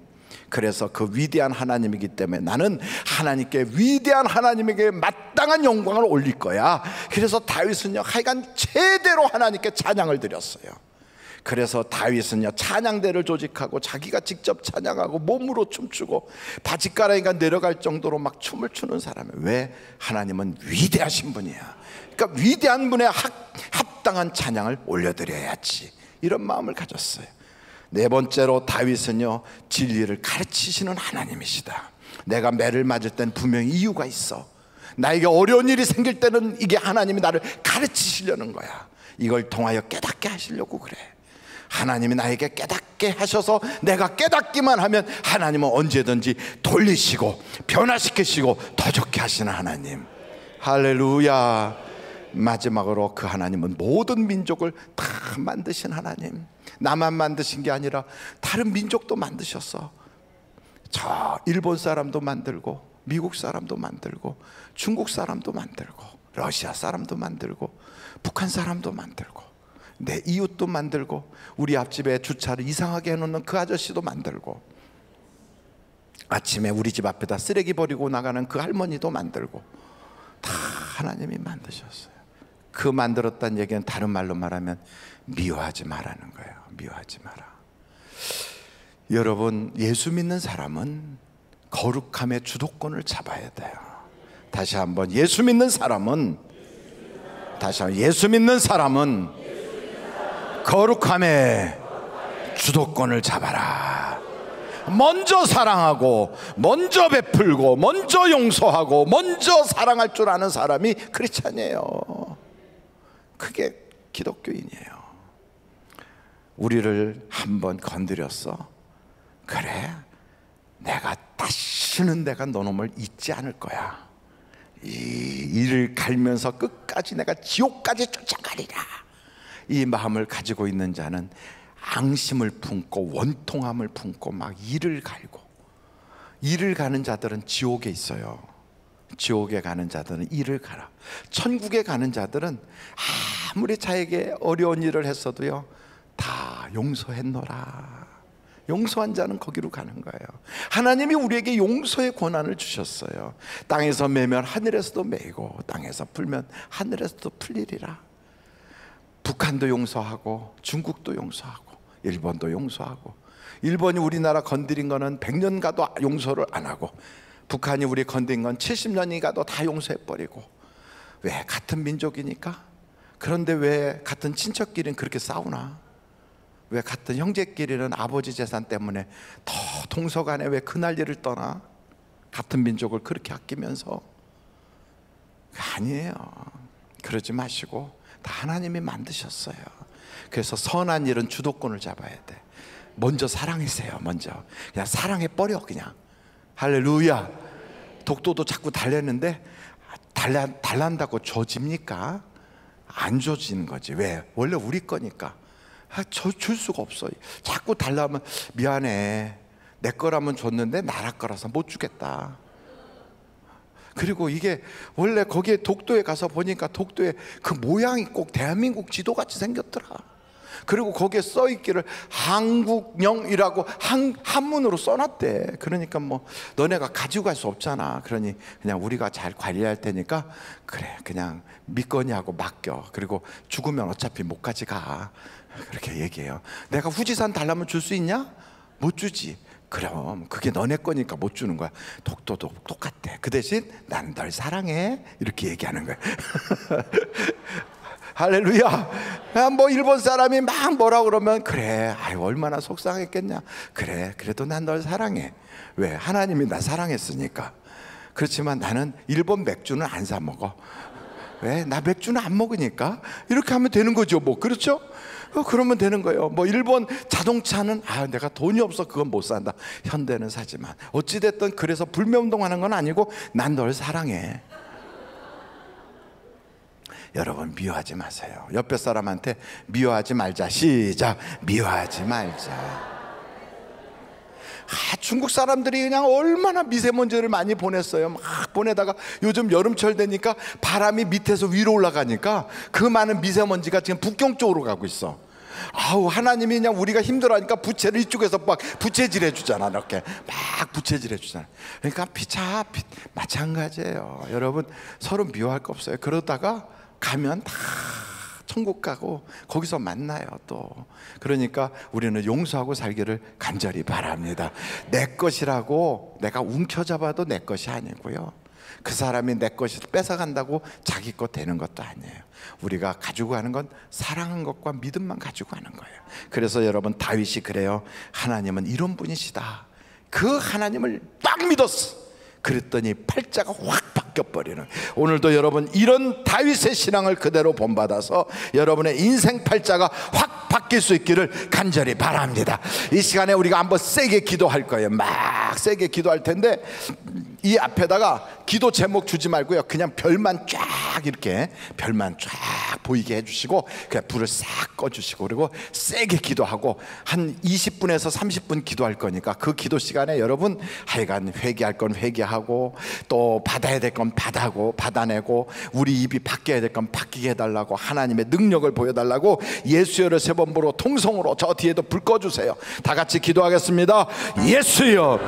그래서 그 위대한 하나님이기 때문에 나는 하나님께, 위대한 하나님에게 마땅한 영광을 올릴 거야. 그래서 다윗은요, 하여간 제대로 하나님께 찬양을 드렸어요. 그래서 다윗은요, 찬양대를 조직하고 자기가 직접 찬양하고 몸으로 춤추고 바짓가랑이가 내려갈 정도로 막 춤을 추는 사람이에요. 왜? 하나님은 위대하신 분이야. 그러니까 위대한 분에 합당한 찬양을 올려드려야지, 이런 마음을 가졌어요. 네 번째로, 다윗은요, 진리를 가르치시는 하나님이시다. 내가 매를 맞을 땐 분명히 이유가 있어. 나에게 어려운 일이 생길 때는 이게 하나님이 나를 가르치시려는 거야. 이걸 통하여 깨닫게 하시려고 그래. 하나님이 나에게 깨닫게 하셔서 내가 깨닫기만 하면 하나님은 언제든지 돌리시고 변화시키시고 더 좋게 하시는 하나님. 할렐루야. 마지막으로, 그 하나님은 모든 민족을 다 만드신 하나님. 나만 만드신 게 아니라 다른 민족도 만드셨어. 저 일본 사람도 만들고, 미국 사람도 만들고, 중국 사람도 만들고, 러시아 사람도 만들고, 북한 사람도 만들고, 내 이웃도 만들고, 우리 앞집에 주차를 이상하게 해놓는 그 아저씨도 만들고, 아침에 우리 집 앞에다 쓰레기 버리고 나가는 그 할머니도 만들고, 다 하나님이 만드셨어요. 그 만들었다는 얘기는 다른 말로 말하면 미워하지 말라는 거예요. 미워하지 마라. 여러분, 예수 믿는 사람은 거룩함의 주도권을 잡아야 돼요. 다시 한번, 예수 믿는 사람은 거룩함의 주도권을 잡아라. 먼저 사랑하고, 먼저 베풀고, 먼저 용서하고, 먼저 사랑할 줄 아는 사람이 크리스찬이에요. 그게 기독교인이에요. 우리를 한번 건드렸어. 그래, 내가 다시는 내가 너놈을 잊지 않을 거야. 이 일을 갈면서 끝까지 내가 지옥까지 쫓아가리라. 이 마음을 가지고 있는 자는 앙심을 품고 원통함을 품고 막 이를 갈고, 이를 가는 자들은 지옥에 있어요. 지옥에 가는 자들은 이를 가라. 천국에 가는 자들은 아무리 자에게 어려운 일을 했어도요, 다 용서했노라. 용서한 자는 거기로 가는 거예요. 하나님이 우리에게 용서의 권한을 주셨어요. 땅에서 매면 하늘에서도 매이고, 땅에서 풀면 하늘에서도 풀리리라. 북한도 용서하고, 중국도 용서하고, 일본도 용서하고. 일본이 우리나라 건드린 거는 100년 가도 용서를 안 하고, 북한이 우리 건드린 건 70년이 가도 다 용서해버리고. 왜? 같은 민족이니까. 그런데 왜 같은 친척끼리는 그렇게 싸우나? 왜 같은 형제끼리는 아버지 재산 때문에 더 동서간에 왜 그 난리를 떠나? 같은 민족을 그렇게 아끼면서. 아니에요. 그러지 마시고 다 하나님이 만드셨어요. 그래서 선한 일은 주도권을 잡아야 돼. 먼저 사랑하세요. 먼저 그냥 사랑해버려. 그냥 할렐루야. 독도도 자꾸 달랬는데 달란다고 줘집니까? 안 줘지는 거지. 왜? 원래 우리 거니까. 줄 수가 없어. 자꾸 달라면 미안해, 내 거라면 줬는데 나라 거라서 못 주겠다. 그리고 이게 원래 거기에 독도에 가서 보니까 독도에 그 모양이 꼭 대한민국 지도같이 생겼더라. 그리고 거기에 써있기를 한국령이라고 한문으로 써놨대. 그러니까 뭐 너네가 가지고 갈 수 없잖아. 그러니 그냥 우리가 잘 관리할 테니까 그래 그냥 믿거니하고 맡겨. 그리고 죽으면 어차피 못 가져가. 그렇게 얘기해요. 내가 후지산 달라면 줄 수 있냐? 못 주지. 그럼 그게 너네 거니까 못 주는 거야. 독도도 똑같대. 그 대신 난 널 사랑해. 이렇게 얘기하는 거야. 할렐루야. 뭐 일본 사람이 막 뭐라 그러면 그래, 아유 얼마나 속상했겠냐. 그래, 그래도 난 널 사랑해. 왜? 하나님이 나 사랑했으니까. 그렇지만 나는 일본 맥주는 안 사 먹어. 왜? 나 맥주는 안 먹으니까. 이렇게 하면 되는 거죠. 뭐 그렇죠? 그러면 되는 거예요. 뭐 일본 자동차는 내가 돈이 없어 그건 못 산다. 현대는 사지만 어찌됐든 그래서 불매운동하는 건 아니고 난 널 사랑해. 여러분 미워하지 마세요. 옆에 사람한테 미워하지 말자. 시작. 미워하지 말자. 중국 사람들이 그냥 얼마나 미세먼지를 많이 보냈어요. 막 보내다가 요즘 여름철 되니까 바람이 밑에서 위로 올라가니까 그 많은 미세먼지가 지금 북경 쪽으로 가고 있어. 하나님이 그냥 우리가 힘들어하니까 부채를 이쪽에서 막 부채질 해주잖아. 이렇게 막 부채질 해주잖아. 그러니까 마찬가지예요. 여러분 서로 미워할 거 없어요. 그러다가 가면 다 천국 가고 거기서 만나요 또. 그러니까 우리는 용서하고 살기를 간절히 바랍니다. 내 것이라고 내가 움켜잡아도 내 것이 아니고요, 그 사람이 내 것을 뺏어간다고 자기 것 되는 것도 아니에요. 우리가 가지고 가는 건 사랑한 것과 믿음만 가지고 가는 거예요. 그래서 여러분 다윗이 그래요. 하나님은 이런 분이시다. 그 하나님을 딱 믿었어. 그랬더니 팔자가 확 바뀌어버리는. 오늘도 여러분 이런 다윗의 신앙을 그대로 본받아서 여러분의 인생 팔자가 확 바뀔 수 있기를 간절히 바랍니다. 이 시간에 우리가 한번 세게 기도할 거예요. 막 세게 기도할 텐데 이 앞에다가 기도 제목 주지 말고요, 그냥 별만 쫙 이렇게 별만 쫙 보이게 해주시고 그냥 불을 싹 꺼주시고 그리고 세게 기도하고 한 20분에서 30분 기도할 거니까 그 기도 시간에 여러분 하여간 회개할 건 회개하고 또 받아야 될 건 받아내고 우리 입이 바뀌어야 될 건 바뀌게 해달라고 하나님의 능력을 보여달라고 예수여를 3번 부르고 통성으로 저 뒤에도 불 꺼주세요. 다 같이 기도하겠습니다. 예수여,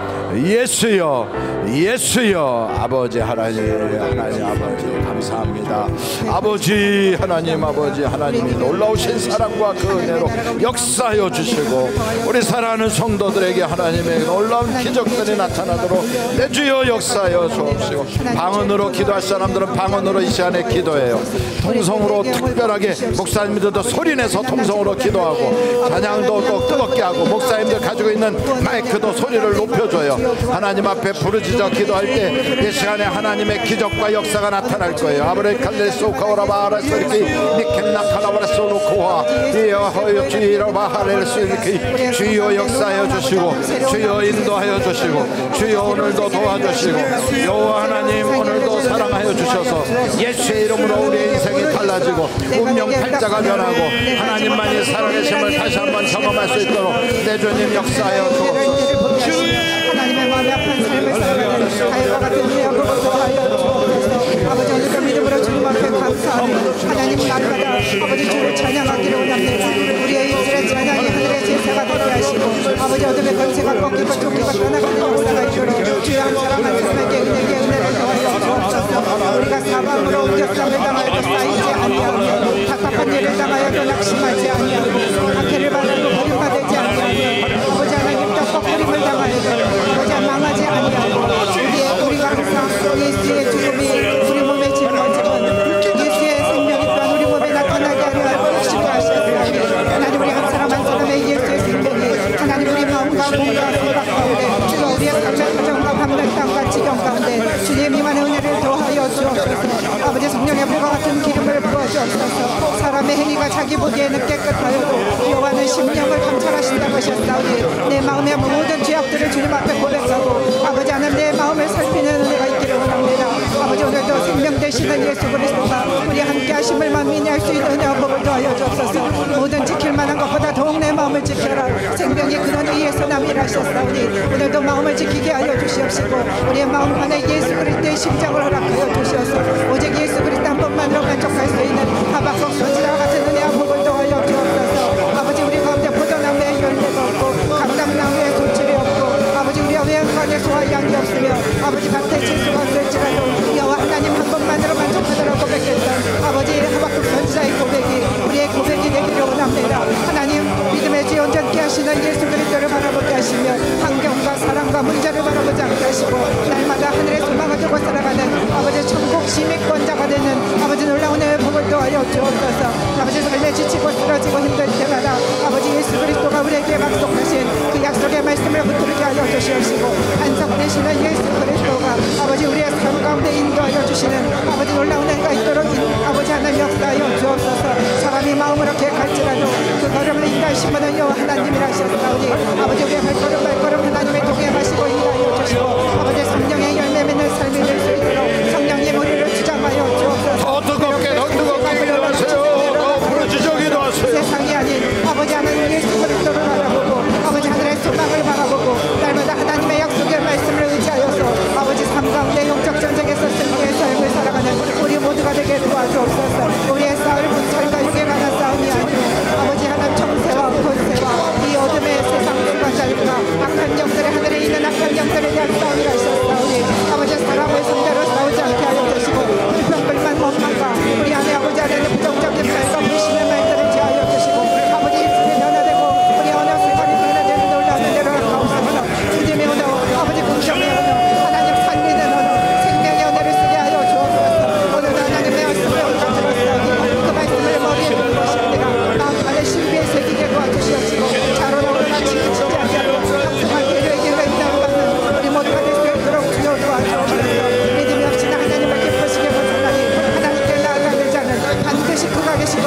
예수여, 예수여. 아버지 하나님 아버지 감사합니다. 아버지 하나님 아버지 하나님이 놀라우신 사랑과 그 은혜로 역사하여 주시고 우리 사랑하는 성도들에게 하나님의 놀라운 기적들이 나타나도록 내 주여 역사하여 주옵시고, 방언으로 기도할 사람들은 방언으로 이 시간에 기도해요. 통성으로 특별하게 목사님들도 소리내서 통성으로 기도하고 찬양도 꼭 뜨겁게 하고 목사님들 가지고 있는 마이크도 소리를 높여줘요. 하나님 앞에 부르짖어 기도할 때 이 시간에 하나님의 기적과 역사가 나타날 거예요. 아브레칼레소 카오라바라 소리키 미켄나 카라바라소 노코와 이어 허여 주이라바 하레르스리키. 주여 역사하여 주시고 주여 인도하여 주시고 주여 오늘도 도와주시고 여호와 하나님 오늘도 사랑하여 주셔서 예수의 이름으로 우리의 인생이 달라지고 운명 팔자가 변하고 하나님만이 살아계심을 다시 한번 경험할 수 있도록 내 주님 역사하여 주옵소서. 하나님의 마음이 아픈 삶을 살아가는 다윗과 같은 위하고 하여 주옵소서. 아버지 오늘도 믿음으로 주님 앞에 감사하며 하나님 날마다 아버지 주를 찬양하기를 원합니다. 우리의 입술의 찬양이 하늘의 제사가 되게 하시고 아버지 어둠의 권세가 꺾이고 쫓기고 떠나가는 역사가 있도록 주의 한 사람 한 사람에게 은혜를 더하여 주옵소서. 우리가 사방으로 옮겨싸움을 당하여도 쌓이지 아니하며 답답한 일을 당하여도 낙심하지 아니하고 박해를 받아도 버림받지 아니하고 아버지 하나님 떡볶이림을 당하여도 아버지 망하지 아니하고 우리가 항상 예수의 죽음이 우리 몸에 짊어지면 예수의 생명이 또한 우리 몸에 나타나게 하려 하시고 하셨으니 하나님 우리 한 사람 한 사람의 심령을 감찰하신다고 하셨사오니 내 마음의 모든 죄악들을 주님 앞에 고백하고 아버지 하나님 내 마음을 살피는 은혜가 있기를 원합니다. 아버지 오늘도 생명 되시는 예수 그리스도가 우리 함께 하심을 만민이 할 수 있는 은혜와 복을 더하여 주옵소서. 모든 지킬 만한 것보다 더욱 내 마음을 지켜라. 생명이 근원 위에서 남이라 하셨사오니 오늘도 마음을 지키게 하여 주시옵시고 우리의 마음 안에 예수 그리스도의 심장을 허락하여 주시옵소서. 오직 예수 그리스도 한 번만으로 만족할 수 있는 하박국 선지자와 같은 은혜와 복을 더하여 주옵소서. 아버지 우리 가운데 포도나무에 열매가 없고 감람나무에 소출이 없고 아버지 우리의 외양간에 소와 양이 없으며 아버지 밭에 채소가 없을지라도 여호와 하나님 한 번만으로 만족하더라 고백했던 아버지 하박국 선지자의 고백이 우리의 고백이 되기를 원합니다. 하나님 믿음의 지 온전케 하시는 예수 그리스도를 바라보게 하시며 환경과 사랑과 문제를 바라보지 않게 하시고 날마다 하늘의 소망을 두고 살아가는 아버지 천국 시민권자가 되는 아버지 놀라운 은혜의 복을 더하여 주옵소서. 아버지 삶에 지치고 쓰러지고 힘들 때마다 아버지 예수 그리스도가 우리에게 약속하신 그 약속의 말씀을 붙들게 하여 주시옵시고 반석되시는 예수 그리스도가 아버지 우리의 삶 가운데 인도하여 주시는 아버지 놀라운 은혜가 있도록 아버지 하나님 역사하여 주옵소서. 사람이 마음으로 계획할지라도 그 걸음을 인도하신 분은 여호와 하나님이라 하셨사오니 아버지 우리의 발걸음 하나님의 동행하시고 인도하여 주시고 아버지 성령의 열매 맺는 삶이 될 수 있도록 성령님 우리를 주장하여 주옵소서. 더 뜨겁게 더 뜨겁게 기도하세요. 더 부르짖어 기도하세요. 세상이 아닌 아버지 하나님 예수 그리스도를 바라보고 아버지 하늘의 소망을 바라보고 날마다 하나님의 약속의 말씀을 의지하여서 아버지 삶 가운데 영적 전쟁에서 승리의 삶을 살아가는 우리 모두가 되게 도와주옵소서. 우리의 싸울 문철과 육에 관한 싸움이 아니고 아버지 하나님 청새와 권세와 이 어둠의 세상 불가자들과 악한 영들의 하늘에 있는 악한 영들에 대한 싸움이라 하셨사오니 아버지 사람을 상대로 싸우지 않게 하여 주시고 불평불만 원망과 우리 안에 아버지 하나님 부정적인 말과 불신의 말들을 제하여 주시고 아버지 입술이 변화되고 우리 언어 생활이 변화되는 놀라운 은혜를 가옵소서. 주님의 언어 아버지 긍정의 언어 하나님 살리는 언어 생명의 언어를 쓰게 하여 주옵소서. 오늘 하나님의 말씀을 가져왔사오니 그 말씀을 머리에 두는 것이 아니라 마음 안에 신비에 새기게 도와주시옵시고 자로나오나 치우치지 않고 합성한 계획에 인도받는 우리 모두가 될 수 있도록 주여 도와주옵소서. 믿음이 없이는 하나님을 기쁘시게 벗어나니 하나님께 나아가는 자는 반드시 그가 계시고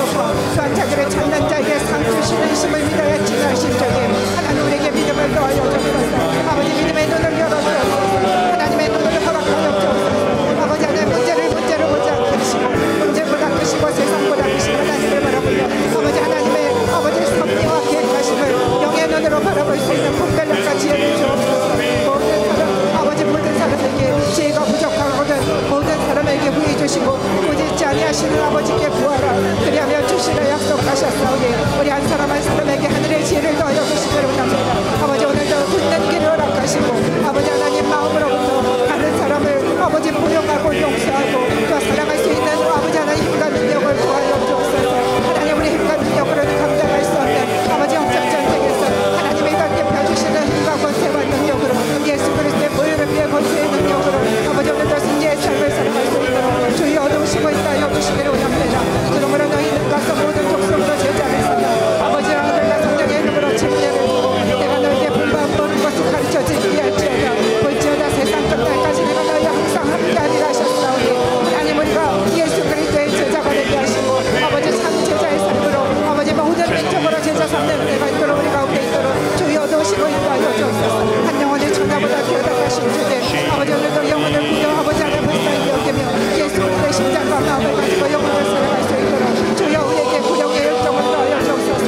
또한 자기를 찾는 자에게 상 주시는 힘을 믿어야 지나신 적에 하나님 우리에게 믿음을 더하여 주옵소서. 아버지 믿음의 눈을 열어주옵소서. 하나님의 눈을 허락하여 주옵소서. 아버지 하나님 문제를 보지 않게 하시고 문제보다 크시고 세상보다 크신 하나님을 바라보며 아버지 하나님의 아버지 섭리와 계획하심을 영의 눈으로 바라볼 수 있는 분별력과 지혜를 주옵소서. 모든 사람 아버지 모든 사람에게 지혜가 부족하거든 모든 사람에게 후해 주시고 꾸짖지 아니하시는 아버지께 구하라. 그리하면 주시라 약속하셨사오니 우리 한 사람 한 사람에게 하늘의 지혜를 더하여 주시기를 원합니다. 아버지 오늘도 듣는 길을 허락하시고 아버지 하나님 마음으로부터 다른 사람을 아버지 포용하고 용서하고 또 사랑할 수 있는 아버지 하나님 힘과 능력을 구하여 주옵소서. 하나님 우리 힘과 능력으로는 감당할 수 없는 아버지 영적 전쟁에서 하나님이 던져펴주시는 힘과 권세와 능력으로 예수 그리스도의 보혈을 위해 권세의 능력으로 아버지 오늘도 승리의 삶을 살아갈 수 있도록 주의 어두우시고 있다여 주시기를 원합니다. 그러므로 너희는 가서 모든 족속으로 제자를 삼아 아버지와 아들과 성령의 이름으로 침례를 주고 내가 너희에게 분부한 모든 것을 가르쳐 지키게 할지어다. 볼지어다 세상 끝날까지 내가 너희와 항상 함께하리라 하셨사오니 하나님 우리가 예수 그리스도의 제자가 되게 하시고 아버지 참 제자의 삶으로 아버지 모든 민족으로 제자 삼는 은혜가 있도록 우리 가운데 있도록 주의 어두우시고 있다여 주옵소서. 한 영혼의 천하보다 귀하다하신 주님 아버지 오늘도 영혼을 구겨 아버지 하나 불쌍히 여기며 예수 그리스도의 심장과 마음을 가지고 영혼을 살아갈 수 있도록 주여 우리에게 구령의 열정을 더하여 주옵소서.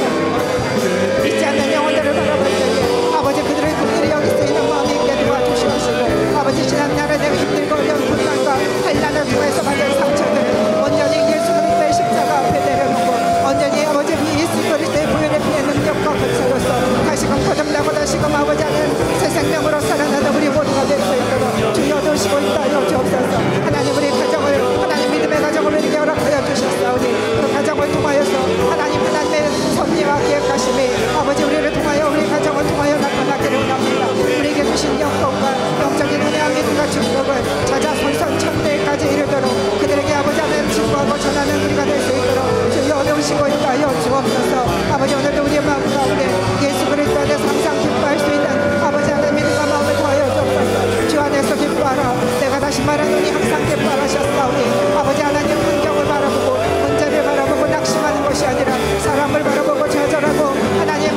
믿지 않는 영혼들을 바라볼 때에 아버지 그들을 긍휼히 여길 수 있는 마음이 있게 도와주시옵시고 아버지 지난 날에 내가 힘들고 어려운 분간과 환난을 통해서 받은 상처들을 온전히 예수 그리스도의 십자가 앞에 내려놓고 온전히 아버지 예수 그리스도의 보혈의 피의 능력과 권세로서 다시금 거듭나고 다시금 아버지 하는 새 생명으로 살아나는 우리 모두가 될 수 있도록 주여 도시고 있다여 주옵소서. 하나님 우리 가정을 하나님 믿음의 가정을 우리에게 허락하여 주셨사오니 그 가정을 통하여서 하나님의 섭리와 계획하심이 아버지 우리를 통하여 우리 가정을 통하여 나타나기를 원합니다. 우리에게 주신 영권과 영적인 은혜와 믿음과 축복을 찾아 선선 천대까지 이르도록 그들에게 아버지 하나님 증거하고 전하는 우리가 될 수 있도록 주여 어려우시고 있다여 주옵소서. 아버지 오늘도 우리의 마음 가운데 예수 그리스도 안에서 항상 기뻐할 수 있는 아버지 하나님 믿음과 마음을 더하여 주옵소서. 주 안에서 기뻐하라. 내가 다시 말하노니 항상 기뻐하셨사오니 아버지 하나님 환경을 바라보고 문제를 바라보고 낙심하는 것이 아니라 사람을 바라보고 좌절하고 하나님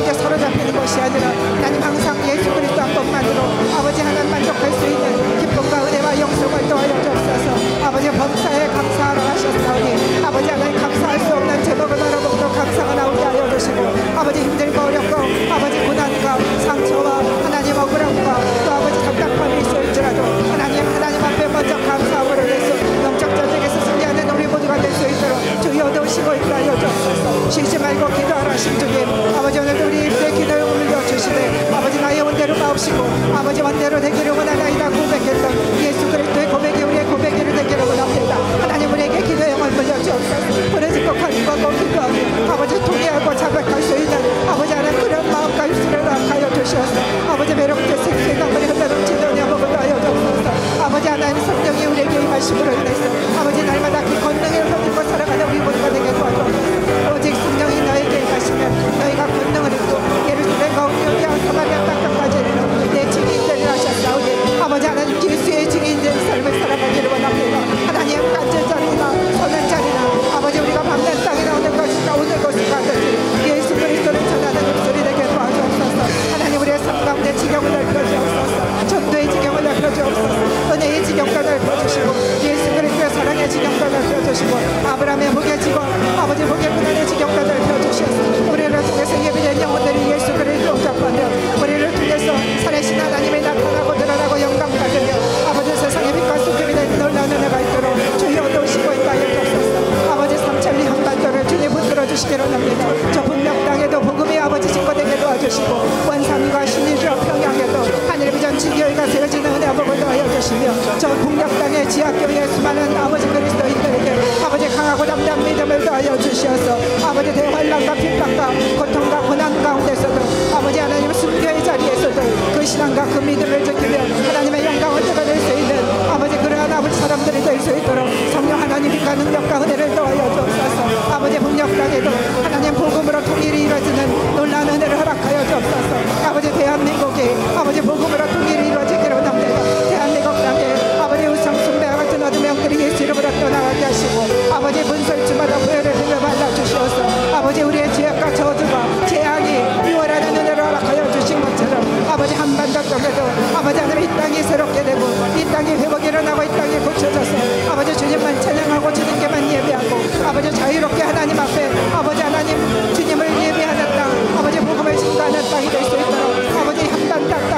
가운데 사로잡히는 것이 아니라 하나님 항상 예수 그리스도 한 것만으로 아버지 하나님 만족할 수 있는 기쁨과 은혜와 영성을 도하여 주옵소서. 아버지 범사에 감사하러 하셨사오니 아버지 하나님 감사할 수 없는 제목을 바라보고 감사가 나오게 하여 주시고 아버지 힘들고 어렵고 아버지 고난과 상처와 하나님 억울함과 또 아버지 답답함이 있을지라도 하나님 앞에 먼저 감사함으로 해서 영적 전쟁에서 승리하는 우리 모두가 될 수 있도록 주여 도우시고 있다 하여 주옵소서. 쉬지 말고 기도하라 신주님. 아버지 오늘도 우리 입술에 기도를 올려주시되 아버지 나의 원대로 마옵시고 아버지 원대로 되기를 원하나이다 고백했던 예수 그리스도의 고백이 우리의 고백이 되기를 원합니다. 하나님 우리에게 기도의 영을 물려주옵소서. 부르짖고 간구하고 기도하며 아버지 통회하고 자백할 수 있는 아버지 하나님 그런 마음과 입술을 허락하여 주시옵소서. 아버지 매력대 생수의 강물이 흘러는 지도냐 먹으려 하여 주옵소서. 아버지 하나님 성령이 우리에게 임하심으로 인해서 아버지 날마다 그 권능을 가지고 살아가는 우리 모두가 되게 도와주옵소서. 오직 성령이 너에게 임하시면 너희가 권능을 입고 예루살렘과 온유리와 사마리아 땅까지 이르러 내 증인들을 하셨사오니 아버지 하나님 예수의 증인된 삶을 살아가기를 원합니다. 하나님 간절 자리나 선한 자리나 아버지 우리가 만난 땅에 나오는 것이나 오는 것이 가든지 예수 그리스도를 전하는 목소리 되게 도와주옵소서. 하나님 우리의 삶 가운데 지경을 넓혀주옵소서. 전도의 지경을 넓혀주옵소서. 은혜의 지경도 넓혀주시고 예수 그리스도의 사랑의 지경도 넓혀주시고 아브라함의 복의 지경 아버지 복의 문안의 지경도 넓혀주시옵소서. 우리를 통해서 예비된 영혼들이 예수 그리스도 영접받으며 우리를 통해서 살아계신 하나님이 나타나고 드러나고 영광 받으며 아버지 세상의 빛과 수금이 된 놀라운 은혜가 있도록 주여 도우시고 있다 하여 주옵소서. 아버지 삼천리 한반도를 주님 붙들어 주시기로 합니다. 저 분명 땅에도 복음이 아버지 증거되게 도와주시고 원산과 신일주와 평양에도 하늘의 비전 지교회가 세워지는 은혜 복을 도하여 주시며 저 북녘 땅의 지하교회의 수많은 아버지 그리스도인들에게 아버지 강하고 담대한 믿음을 도하여 주시어서 아버지 대환란과 핍박과 고통과 고난 가운데서도 아버지 하나님 순교의 자리에서도 그 신앙과 그 믿음을 지키며 하나님의 영광을 드러낼 수 있는 아버지 그러한 아버지 사람들이 될 수 있도록 성령 하나님과 능력과 은혜를 도하여 주옵소서. 아버지 북녘 땅에도 하나님 복음으로 통일이 이루어지는 놀라운 은혜를 허락하여 주옵소서. 아버지 대한민국이 아버지 복음으로 통일이 이루어지기를 원합니다. 대한민국 땅에 아버지 우상 숭배와 같은 어둠의 영들이 예수 이름으로 떠나가게 하시고 아버지 문설주마다 부여를 흘려 발라주시어서 아버지 우리의 죄악과 저주가 재앙이 유월하는 은혜를 허락하여 주신 것처럼 아버지 한반도 쪽에도 아버지 하나님 이 땅이 새롭게 되고 이 땅이 회복이 일어나고 이 땅이 고쳐져서 아버지 주님만 찬양하고 주님께만 예배하고 아버지 자유롭게 하나님 앞에 아버지 하나님 주님을 예배하는 땅 아버지 복음을 증거하는 땅이 될 수 있도록 아버지 한반 땅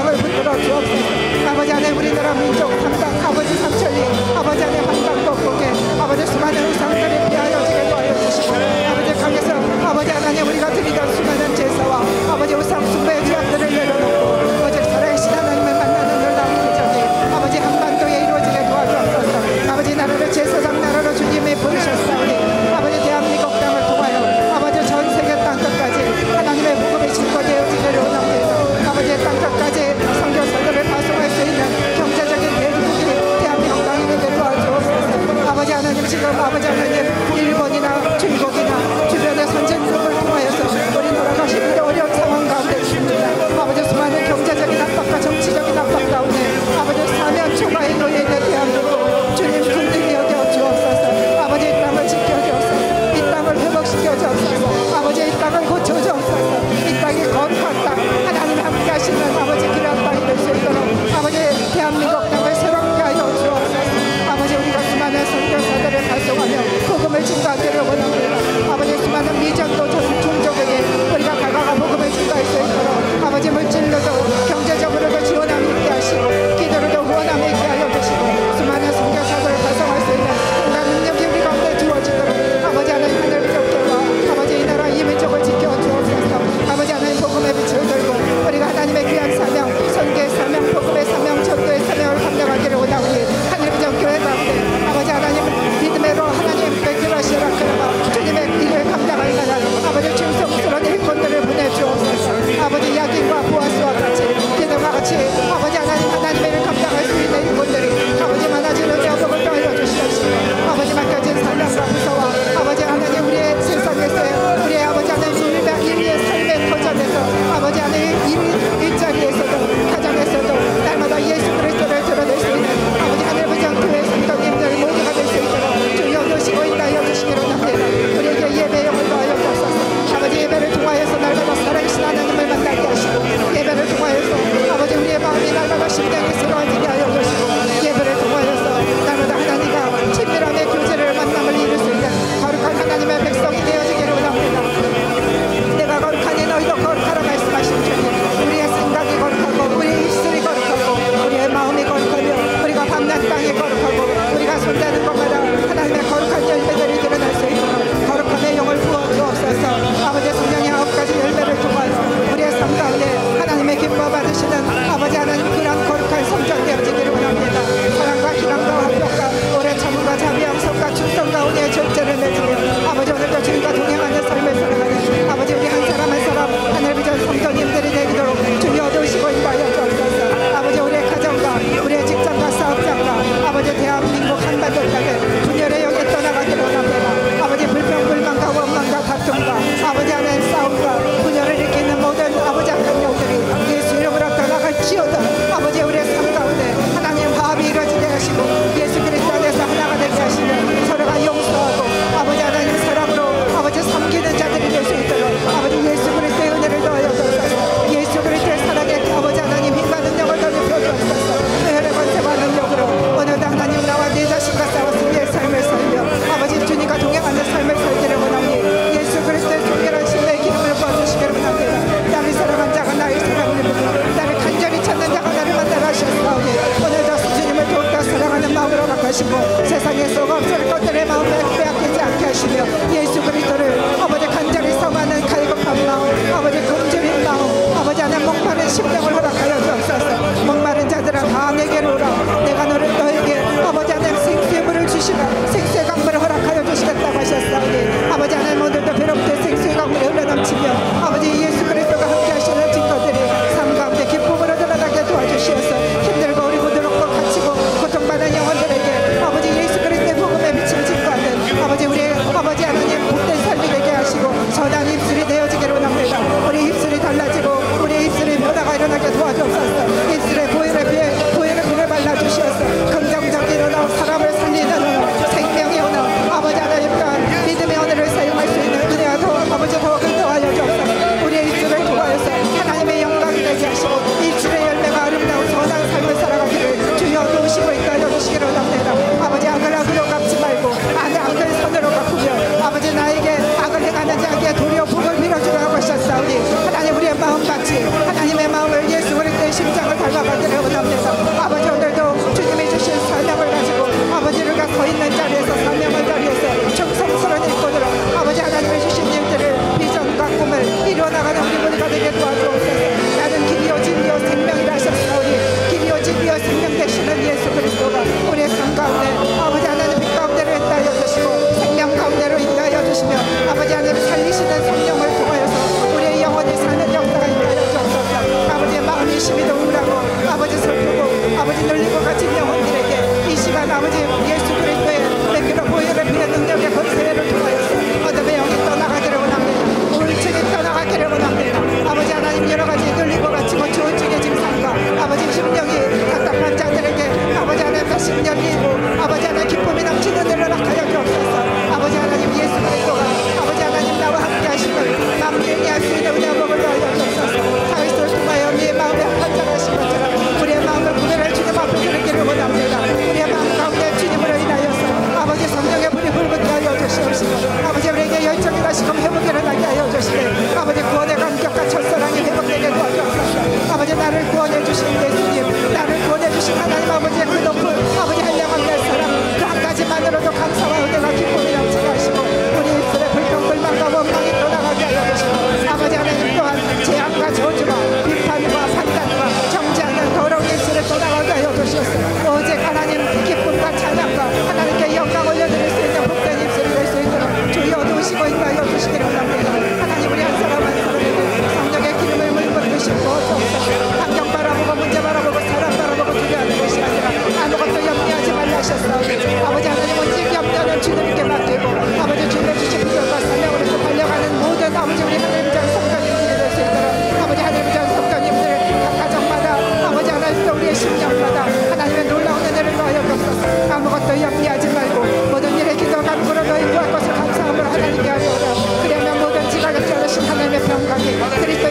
선한 입술이 되어지기를 원합니다. 우리 입술이 달라지고 우리 입술의 변화가 일어나게 도와주옵소서. 입술에 보혈의 피를 발라주시옵소서. 긍정적인 언어, 사람을 살리는 언어, 생명의 언어, 아버지 하나님 또한 믿음의 언어를 사용할 수 있는 은혜와 더 아버지 더 근도하여 주옵소서. 우리의 입술을 통하여서 하나님의 영광이 되게 하시고 입술의 열매가 아름다운 선한 삶을 살아가기를 주여 도우시고 있다여 주시기를 원합니다. 아버지 악을 악으로 갚지 말고 악을 선으로 갚으며 아버지 나에게 악을 행하는 자에게 도리어 복을 빌어주라고 하셨사오니 하나님 우리의 마음같이 하나님의 마음을 예수 그리스도의 심장을 닮아가기를 원합니다. 아버지 오늘도 주님이 주신 사명을 가지고 아버지가 서 있는 자리에서 사명을 다리에서 정성스러운 일꾼으로 아버지 하나님이 주신 일들을 비전과 꿈을 이루어나가는 우리 모두가 되게 도와주옵소서. 나는 길이요 진리요 생명이라 하셨사오니 길이요 진리요 생명 되시는 예수 그리스도가 우리의 삶 가운데 아버지 하나님 빛 가운데로 인도하여 주시고 생명 가운데로 인도하여 주시며 아버지 하나님 살리시는 성령을 통하여서 우리의 영혼이 사는 역사가 인도하여 주옵소서. 아버지의 마음이 심히 동울하고 아버지 슬프고 아버지 놀리고 갇힌 영혼들에게 이 시간 아버지 예수 그리스도의 맹기로 보혈의 피의 능력의 권세를 통하여서 어둠의 영이 떠나가기를 원합니다. 우울증이 떠나가기를 원합니다. 아버지 하나님 여러 가지 놀리고 갇히고 조울증의 증상과 아버지 심령이 답답한 자들에게 아버지 하나님 다시 열리고 아버지 하나님 기쁨이 넘치는 일을 하여 주옵소서. 아버지 하나님 예수 그리스도가 아버지 하나님 나와 함께 하시는 마음을 이해할 수 있는 은혜와 복을 더하여 주옵소서. 사회를 통하여 네 마음에 한잔하신 것처럼 우리의 마음을 구별할 주님 앞에 드리기를 원합니다. 우리의 마음 가운데 주님으로 인하여서 아버지 성령의 불이 불붙게 하여 주시옵시고 아버지 우리에게 열정이 다시금 회복을 나게 하여 주시되 아버지 구원의 감격과 첫사랑이 회복되게 도와주옵소서. 아버지 나를 구원해 주신 예수님, 나를 구원해 주신 하나님 아버지의 그 높은 아버지 한량한 내 사랑 그 한 가지만으로도 감사와 은혜가 기쁨이 넘치게 하시고 우리 입술에 불평불만과 원망이 떠나가게 하여 주시고 아버지 하나님 또한 재앙과 저주와 비판과 판단과 정죄하는 더러운 입술에 떠나가게 하여 주시옵소서. 오직 하나님 기쁨과 찬양과 하나님께 영광 올려드릴 수 있는 복된 입술이 될 수 있도록 주여 도우시고 인도하여 주시기를 원합니다. 하나님 우리 한 사람 한 사람에게 성령의 기름을 물붓으시고 주옵소서. 환경 바라보고 문제 바라보고 사람 바라보고 두려워하는 것이 아니라 아무것도 염려하지 말라 하셨사오니 아버지 하나님 오직 염려는 주님께 맡기고 아버지 주님의 주신 비전과 사명으로 달려가는 모든 아버지 우리 하나님 전 성도님들이 될 수 있도록 아버지 하나님 전 성도님들 각 가정마다 아버지 하나님 또 우리의 심령마다 하나님의 놀라운 은혜를 더하여 주옵소서. 아무것도 염려하지 말고 모든 일에 기도 간구로 너희 구할 것을 감사함으로 하나님께 하리오라. 그러면 모든 지각을 쩔으신 하나님의 평강이 그리스도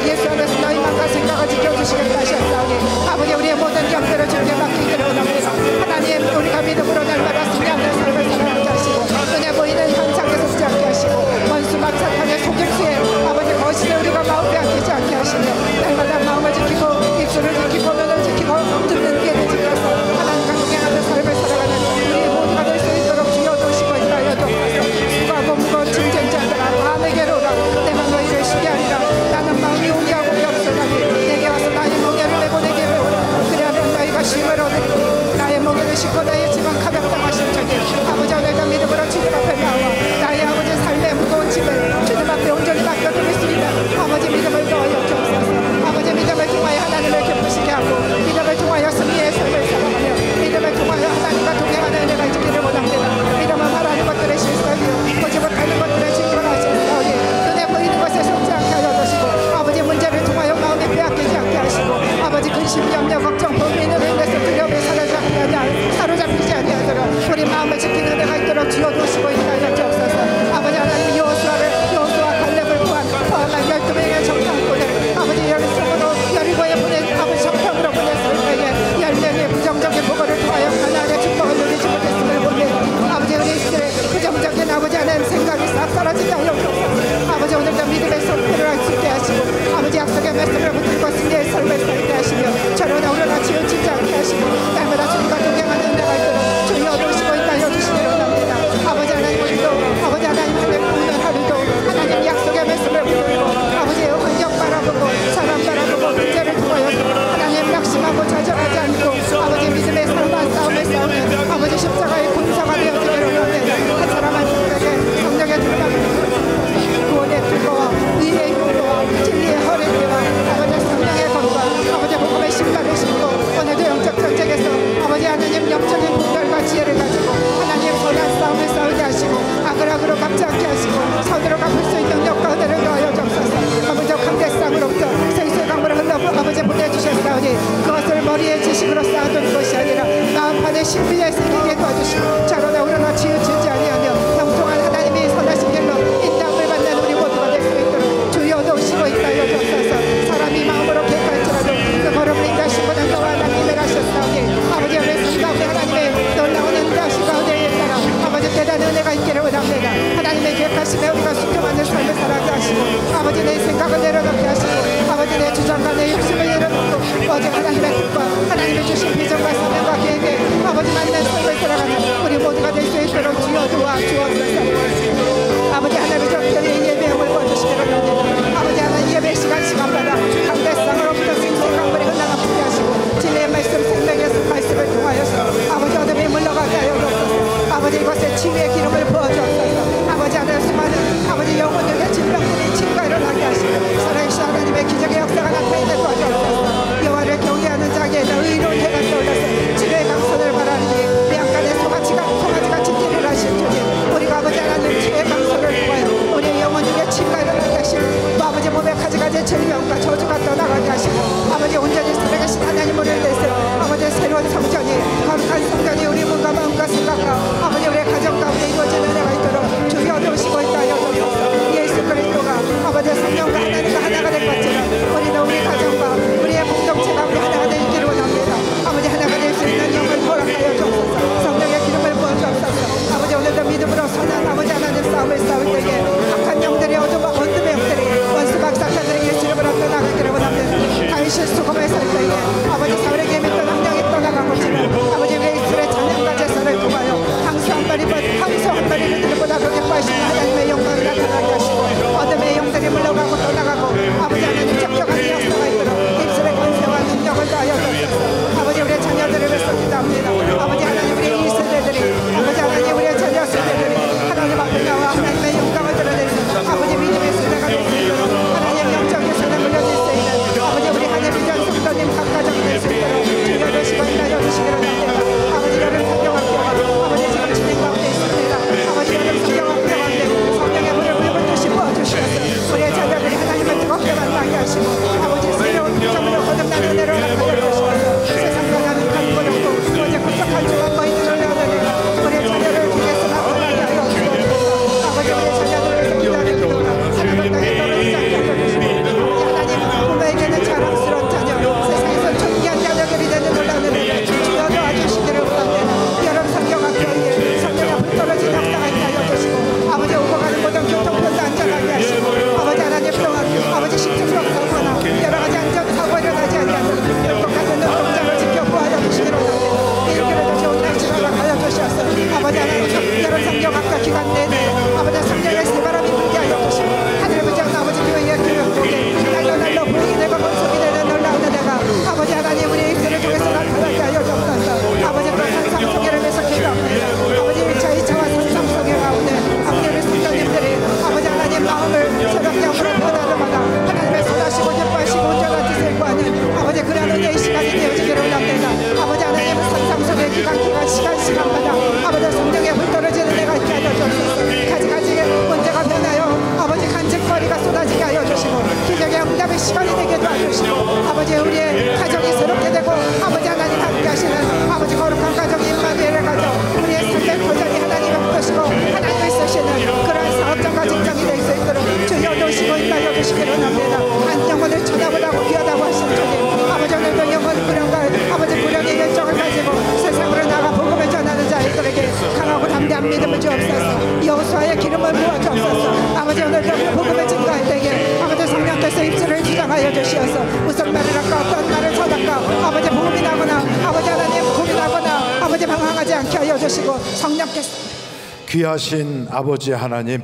예수 안에서 너희 마음과 생각을 지켜주시겠다 하셨사오니 아버지 우리의 모든 염려를 주님께 맡기기를 원합니다. 하나님 우리가 믿음으로 날마다 승리하는 삶을 살아가게 하시고 눈에 보이는 현상에서 쓰지 않게 하시고 원수막 사탄의 속임수에 아버지 거실에 우리가 마음 빼앗기지 않게 하시며 날마다 마음을 지키고 입술을 지키고 눈을 지키고 듣는 귀를 지켜서 하나님과 동행하는 삶을 살아가는 우리 모두가 될 수 있도록 주여 도우시고 인도하여 주옵소서. 수고하고 무거운 짐진 자들아 다 내게로 오라. 내가 너희를 쉬게 하리라. 나는 마음이 용기하고 겸손하니 내게 와서 나의 멍에를 메고 내게로 오라. 그리하면 너희가 쉼을 얻으리니 나의 멍에를 싣고 나의 짐은 가볍다고 하신 적에 아버지 오늘도 믿음으로 주님 앞에 나와 나의 아버지 삶의 무거운 짐을 주님 앞에 온전히 맡겨드릴 수 있는 아버지 믿음을 더하여 주옵소서. 아버지 믿음을 통하여 하나님을 기쁘시게 하고 믿음을 통하여 승리의 삶을 살아가며 믿음을 통하여 하나님과 동행하는 은혜가 있기를 원합니다. 믿음은 말하는 것들의 실수이요 보지 못하는 것들의 증거라 하셨사오니 눈에 보이는 것에 속지 않게 하여 주시고 아버지 문제를 통하여 마음에 빼앗기지 않게 하시고 아버지 근심 염려 걱정 범인으로 인해서 두려움에 사로잡히지 아니하도록 우리 마음을 지키는 은혜가 있도록 주여 도우시고 인도하여 주옵소서. 아버지 하나님 여호수아와 갈렙을 구한 소주가 떠나가게 하시고 아버지 온전히 살아계신 하나님을 위해서 아버지 새로운 성전이 거룩한 성전이 우리 몸과 마음과 생각과 아버지 우리의 가정 가운데 이루어지는 은혜가 있도록 주여 도우시고 있다 하여 주옵소서. 예수 그리스도가 아버지 성령과 하나님과 하나가 될 것처럼 우리도 우리 가정과 우리의 공동체가 우리 하나가 되기를 원합니다. 아버지 하나가 될 수 있는 영을 허락하여 주옵소서. 성령의 기름을 부어 주옵소서. 아버지 오늘도 믿음으로 선한 아버지 하나님 싸움을 싸울 때에 악한 영들이 어둠의 영들이 원수 박사들이 예수 이름으로 떠나가기를 원합니다. 다윗이 수금을 살 때에 아버지 사울의 개미 떠나가고 아버지 왜 이스라엘 찬양과 제사를 통하여 항수 한 마리를 들보다 더 기뻐하시는 하나님의 영광을 나타나게 하시고 어둠의 영들이 물러가고 떠나가고 아버지 하나님 적적한 역사가 있도록 입술의 권세와 능력을 다하여 주옵소서. 아버지 우리의 자녀들을 위해서 기도합니다. 아버지 하나님 우리의 이 세대들이 아버지 하나님 우리의 자녀 세대들이 하나님 앞에 나와 하나님의 영광을 드러내는 아버지 믿음의 세대가 될 수 있도록 하나님 영적인 세대 물려질 수 있는 아버지 우리 하나님 전 성도님 각 가정이 될 수 있도록 주여 되시고 인하여 주시기를 원합니다. 아버지 여름 성경학교가 아버지 지금 진행 가운데 있습니다. 아버지 여름 성경학교 가운데 성령의 물을 불붙듯이 부어주시옵소서. 우리의 자녀들이 하나님을 뜨겁게 만나게 하시고 아버지 새로운 점으로 거듭나는 은혜를 나타내 주시옵소서. 세상 변화는 간고롭고 오직 흡족한 주만 너희들을 내어드리고 우리의 자녀를 통해서 나타나게 하여 주옵소서. 아버지 우리의 자녀들을 기도하는 기도가 하늘의 땅에 떨어지지 않게 하여 주시고 하나님 부모에게는 자랑스러운 자녀 세상에서 존귀한 자녀들이 되는 놀라운 은혜를 주여 도와주시기를 원합니다. 여러분 성경학교에 성령의 불 떨어진 역사가 있게 하여 주시고 아버지 오고 가는 모든 교통편도 안전하게 하시고 아버지 하나님 또한 아버지 십중력 사고나 여러 가지 안전사고 일어나지 않게 똑같은 눈동자를 지켜 구하여 주시기를 원합니다. 일교회도 좋은 날씨가 가여 주시옵소서. 아버지 하나님 여러분 성경학교 기간 내내 아버지 성령의 새바람이 불게 하여 주시고 하늘 부장 아버지 교회의 교육복에 날로 부흥이 되고 번속이 되는 놀라운 은혜가 아버지 하나님 우리의 입술을 통해서 나타나게 하여 주옵소서. 아버지 또 산상소개를 위해서 기도합니다. 아버지 1차 2차와 산상소개 가운데 아버지 우리 성도님들이 아버지 하나님 마음을 새롭게 함으로 변화를마다 하나님의 선하시고 기뻐하시고 온전한 뜻을 구하는 아버지 그런 은혜의 시간이 되어지기를 원합니다. 아버지 하나님 산상소개 시간마다 아버지 성령의 불 떨어지는 은혜가 있게 하여 주옵소서. 가지가지 문제가 변하여 아버지 간증거리가 쏟아지게 하여 주시고 기적의 응답의 시간이 되게 도와주시고 아버지 우리의 가정이 새롭게 되고 아버지 하나님 함께 하시는 아버지 거룩한 가정이 임마누엘의 가정 우리의 삶의 도전이 하나님의 뜻이고 하나님을 쓰시는 그런 사업장과 직장이 될 수 있도록 주여 도우시고 인하여 주시기를 원합니다. 한 영혼을 쳐다보다고 귀하다고 하신 주님 아버지 오늘도 영혼 불령과 아버지 불령의 열정을 가지고 세상으로 나가 복음을 전하는 자들에게 강하고 담대한 믿음을 주옵소서. 여호수아의 기름을 부어 주옵소서. 아버지 오늘도 복음을 증거할 때에 아버지 성령께서 입술을 주장하여 주시어서 무슨 말을 할까 어떤 말을 전할까 아버지 복음이 나거나 아버지 하나님 고민하거나 아버지 방황하지 않게 하여 주시고 성령께서 귀하신 아버지 하나님,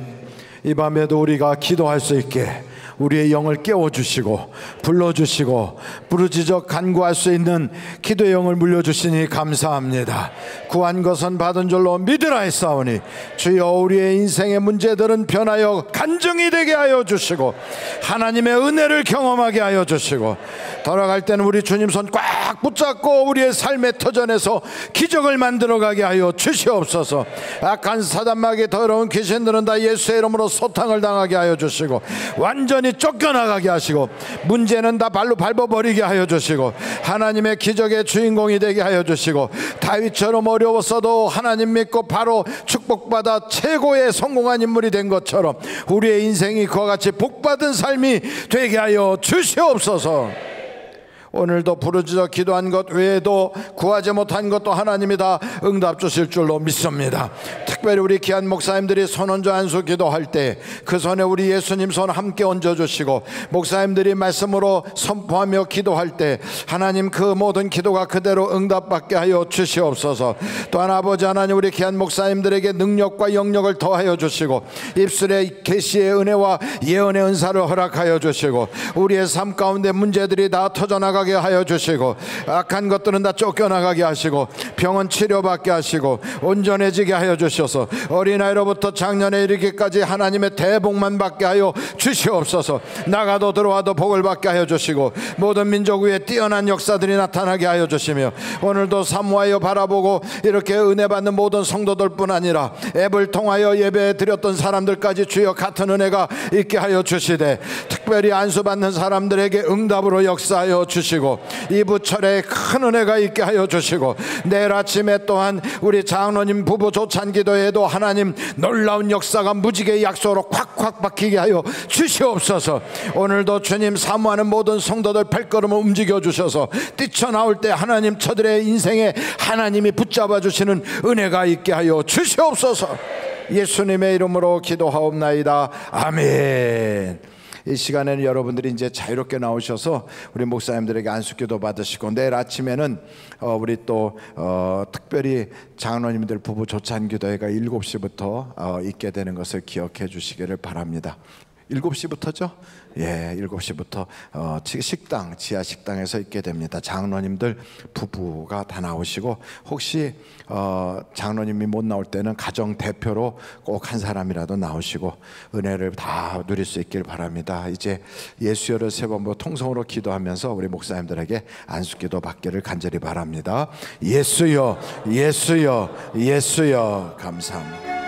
이 밤에도 우리가 기도할 수 있게 우리의 영을 깨워주시고 불러주시고 부르짖어 간구할 수 있는 기도의 영을 물려주시니 감사합니다. 구한 것은 받은 줄로 믿으라 했사오니 주여 우리의 인생의 문제들은 변하여 간증이 되게 하여 주시고 하나님의 은혜를 경험하게 하여 주시고 돌아갈 때는 우리 주님 손 꽉 붙잡고 우리의 삶의 터전에서 기적을 만들어가게 하여 주시옵소서. 악한 사단마귀 더러운 귀신들은 다 예수의 이름으로 소탕을 당하게 하여 주시고 완전히 쫓겨나가게 하시고 문제는 다 발로 밟아버리게 하여 주시고 하나님의 기적의 주인공이 되게 하여 주시고 다윗처럼 어려웠어도 하나님 믿고 바로 축복받아 최고의 성공한 인물이 된 것처럼 우리의 인생이 그와 같이 복받은 삶이 되게 하여 주시옵소서. 오늘도 부르짖어 기도한 것 외에도 구하지 못한 것도 하나님이 다 응답 주실 줄로 믿습니다. 특별히 우리 귀한 목사님들이 손 얹어 안수 기도할 때 그 손에 우리 예수님 손 함께 얹어주시고 목사님들이 말씀으로 선포하며 기도할 때 하나님 그 모든 기도가 그대로 응답받게 하여 주시옵소서. 또한 아버지 하나님 우리 귀한 목사님들에게 능력과 영역을 더하여 주시고 입술의 계시의 은혜와 예언의 은사를 허락하여 주시고 우리의 삶 가운데 문제들이 다 터져나가 하여 주시고 악한 것들은 다 쫓겨나가게 하시고 병은 치료받게 하시고 온전해지게 하여 주셔서 어린아이로부터 장년에 이르기까지 하나님의 대복만 받게 하여 주시옵소서. 나가도 들어와도 복을 받게 하여 주시고 모든 민족 위에 뛰어난 역사들이 나타나게 하여 주시며 오늘도 사모하여 바라보고 이렇게 은혜 받는 모든 성도들뿐 아니라 앱을 통하여 예배 드렸던 사람들까지 주여 같은 은혜가 있게 하여 주시되 특별히 안수받는 사람들에게 응답으로 역사하여 주시고 이 부철에 큰 은혜가 있게 하여 주시고 내일 아침에 또한 우리 장로님 부부 조찬 기도에도 하나님 놀라운 역사가 무지개 약속으로 콱콱 박히게 하여 주시옵소서. 오늘도 주님 사모하는 모든 성도들 발걸음을 움직여 주셔서 뛰쳐나올 때 하나님 저들의 인생에 하나님이 붙잡아 주시는 은혜가 있게 하여 주시옵소서. 예수님의 이름으로 기도하옵나이다. 아멘. 이 시간에는 여러분들이 이제 자유롭게 나오셔서 우리 목사님들에게 안수기도 받으시고 내일 아침에는 우리 또 특별히 장로님들 부부 조찬기도회가 7시부터 있게 되는 것을 기억해 주시기를 바랍니다. 7시부터죠? 예, 7시부터 식당, 지하 식당에서 있게 됩니다. 장로님들 부부가 다 나오시고 혹시 장로님이 못 나올 때는 가정 대표로 꼭 한 사람이라도 나오시고 은혜를 다 누릴 수 있길 바랍니다. 이제 예수여를 3번 통성으로 기도하면서 우리 목사님들에게 안수기도 받기를 간절히 바랍니다. 예수여, 예수여, 예수여. 감사합니다.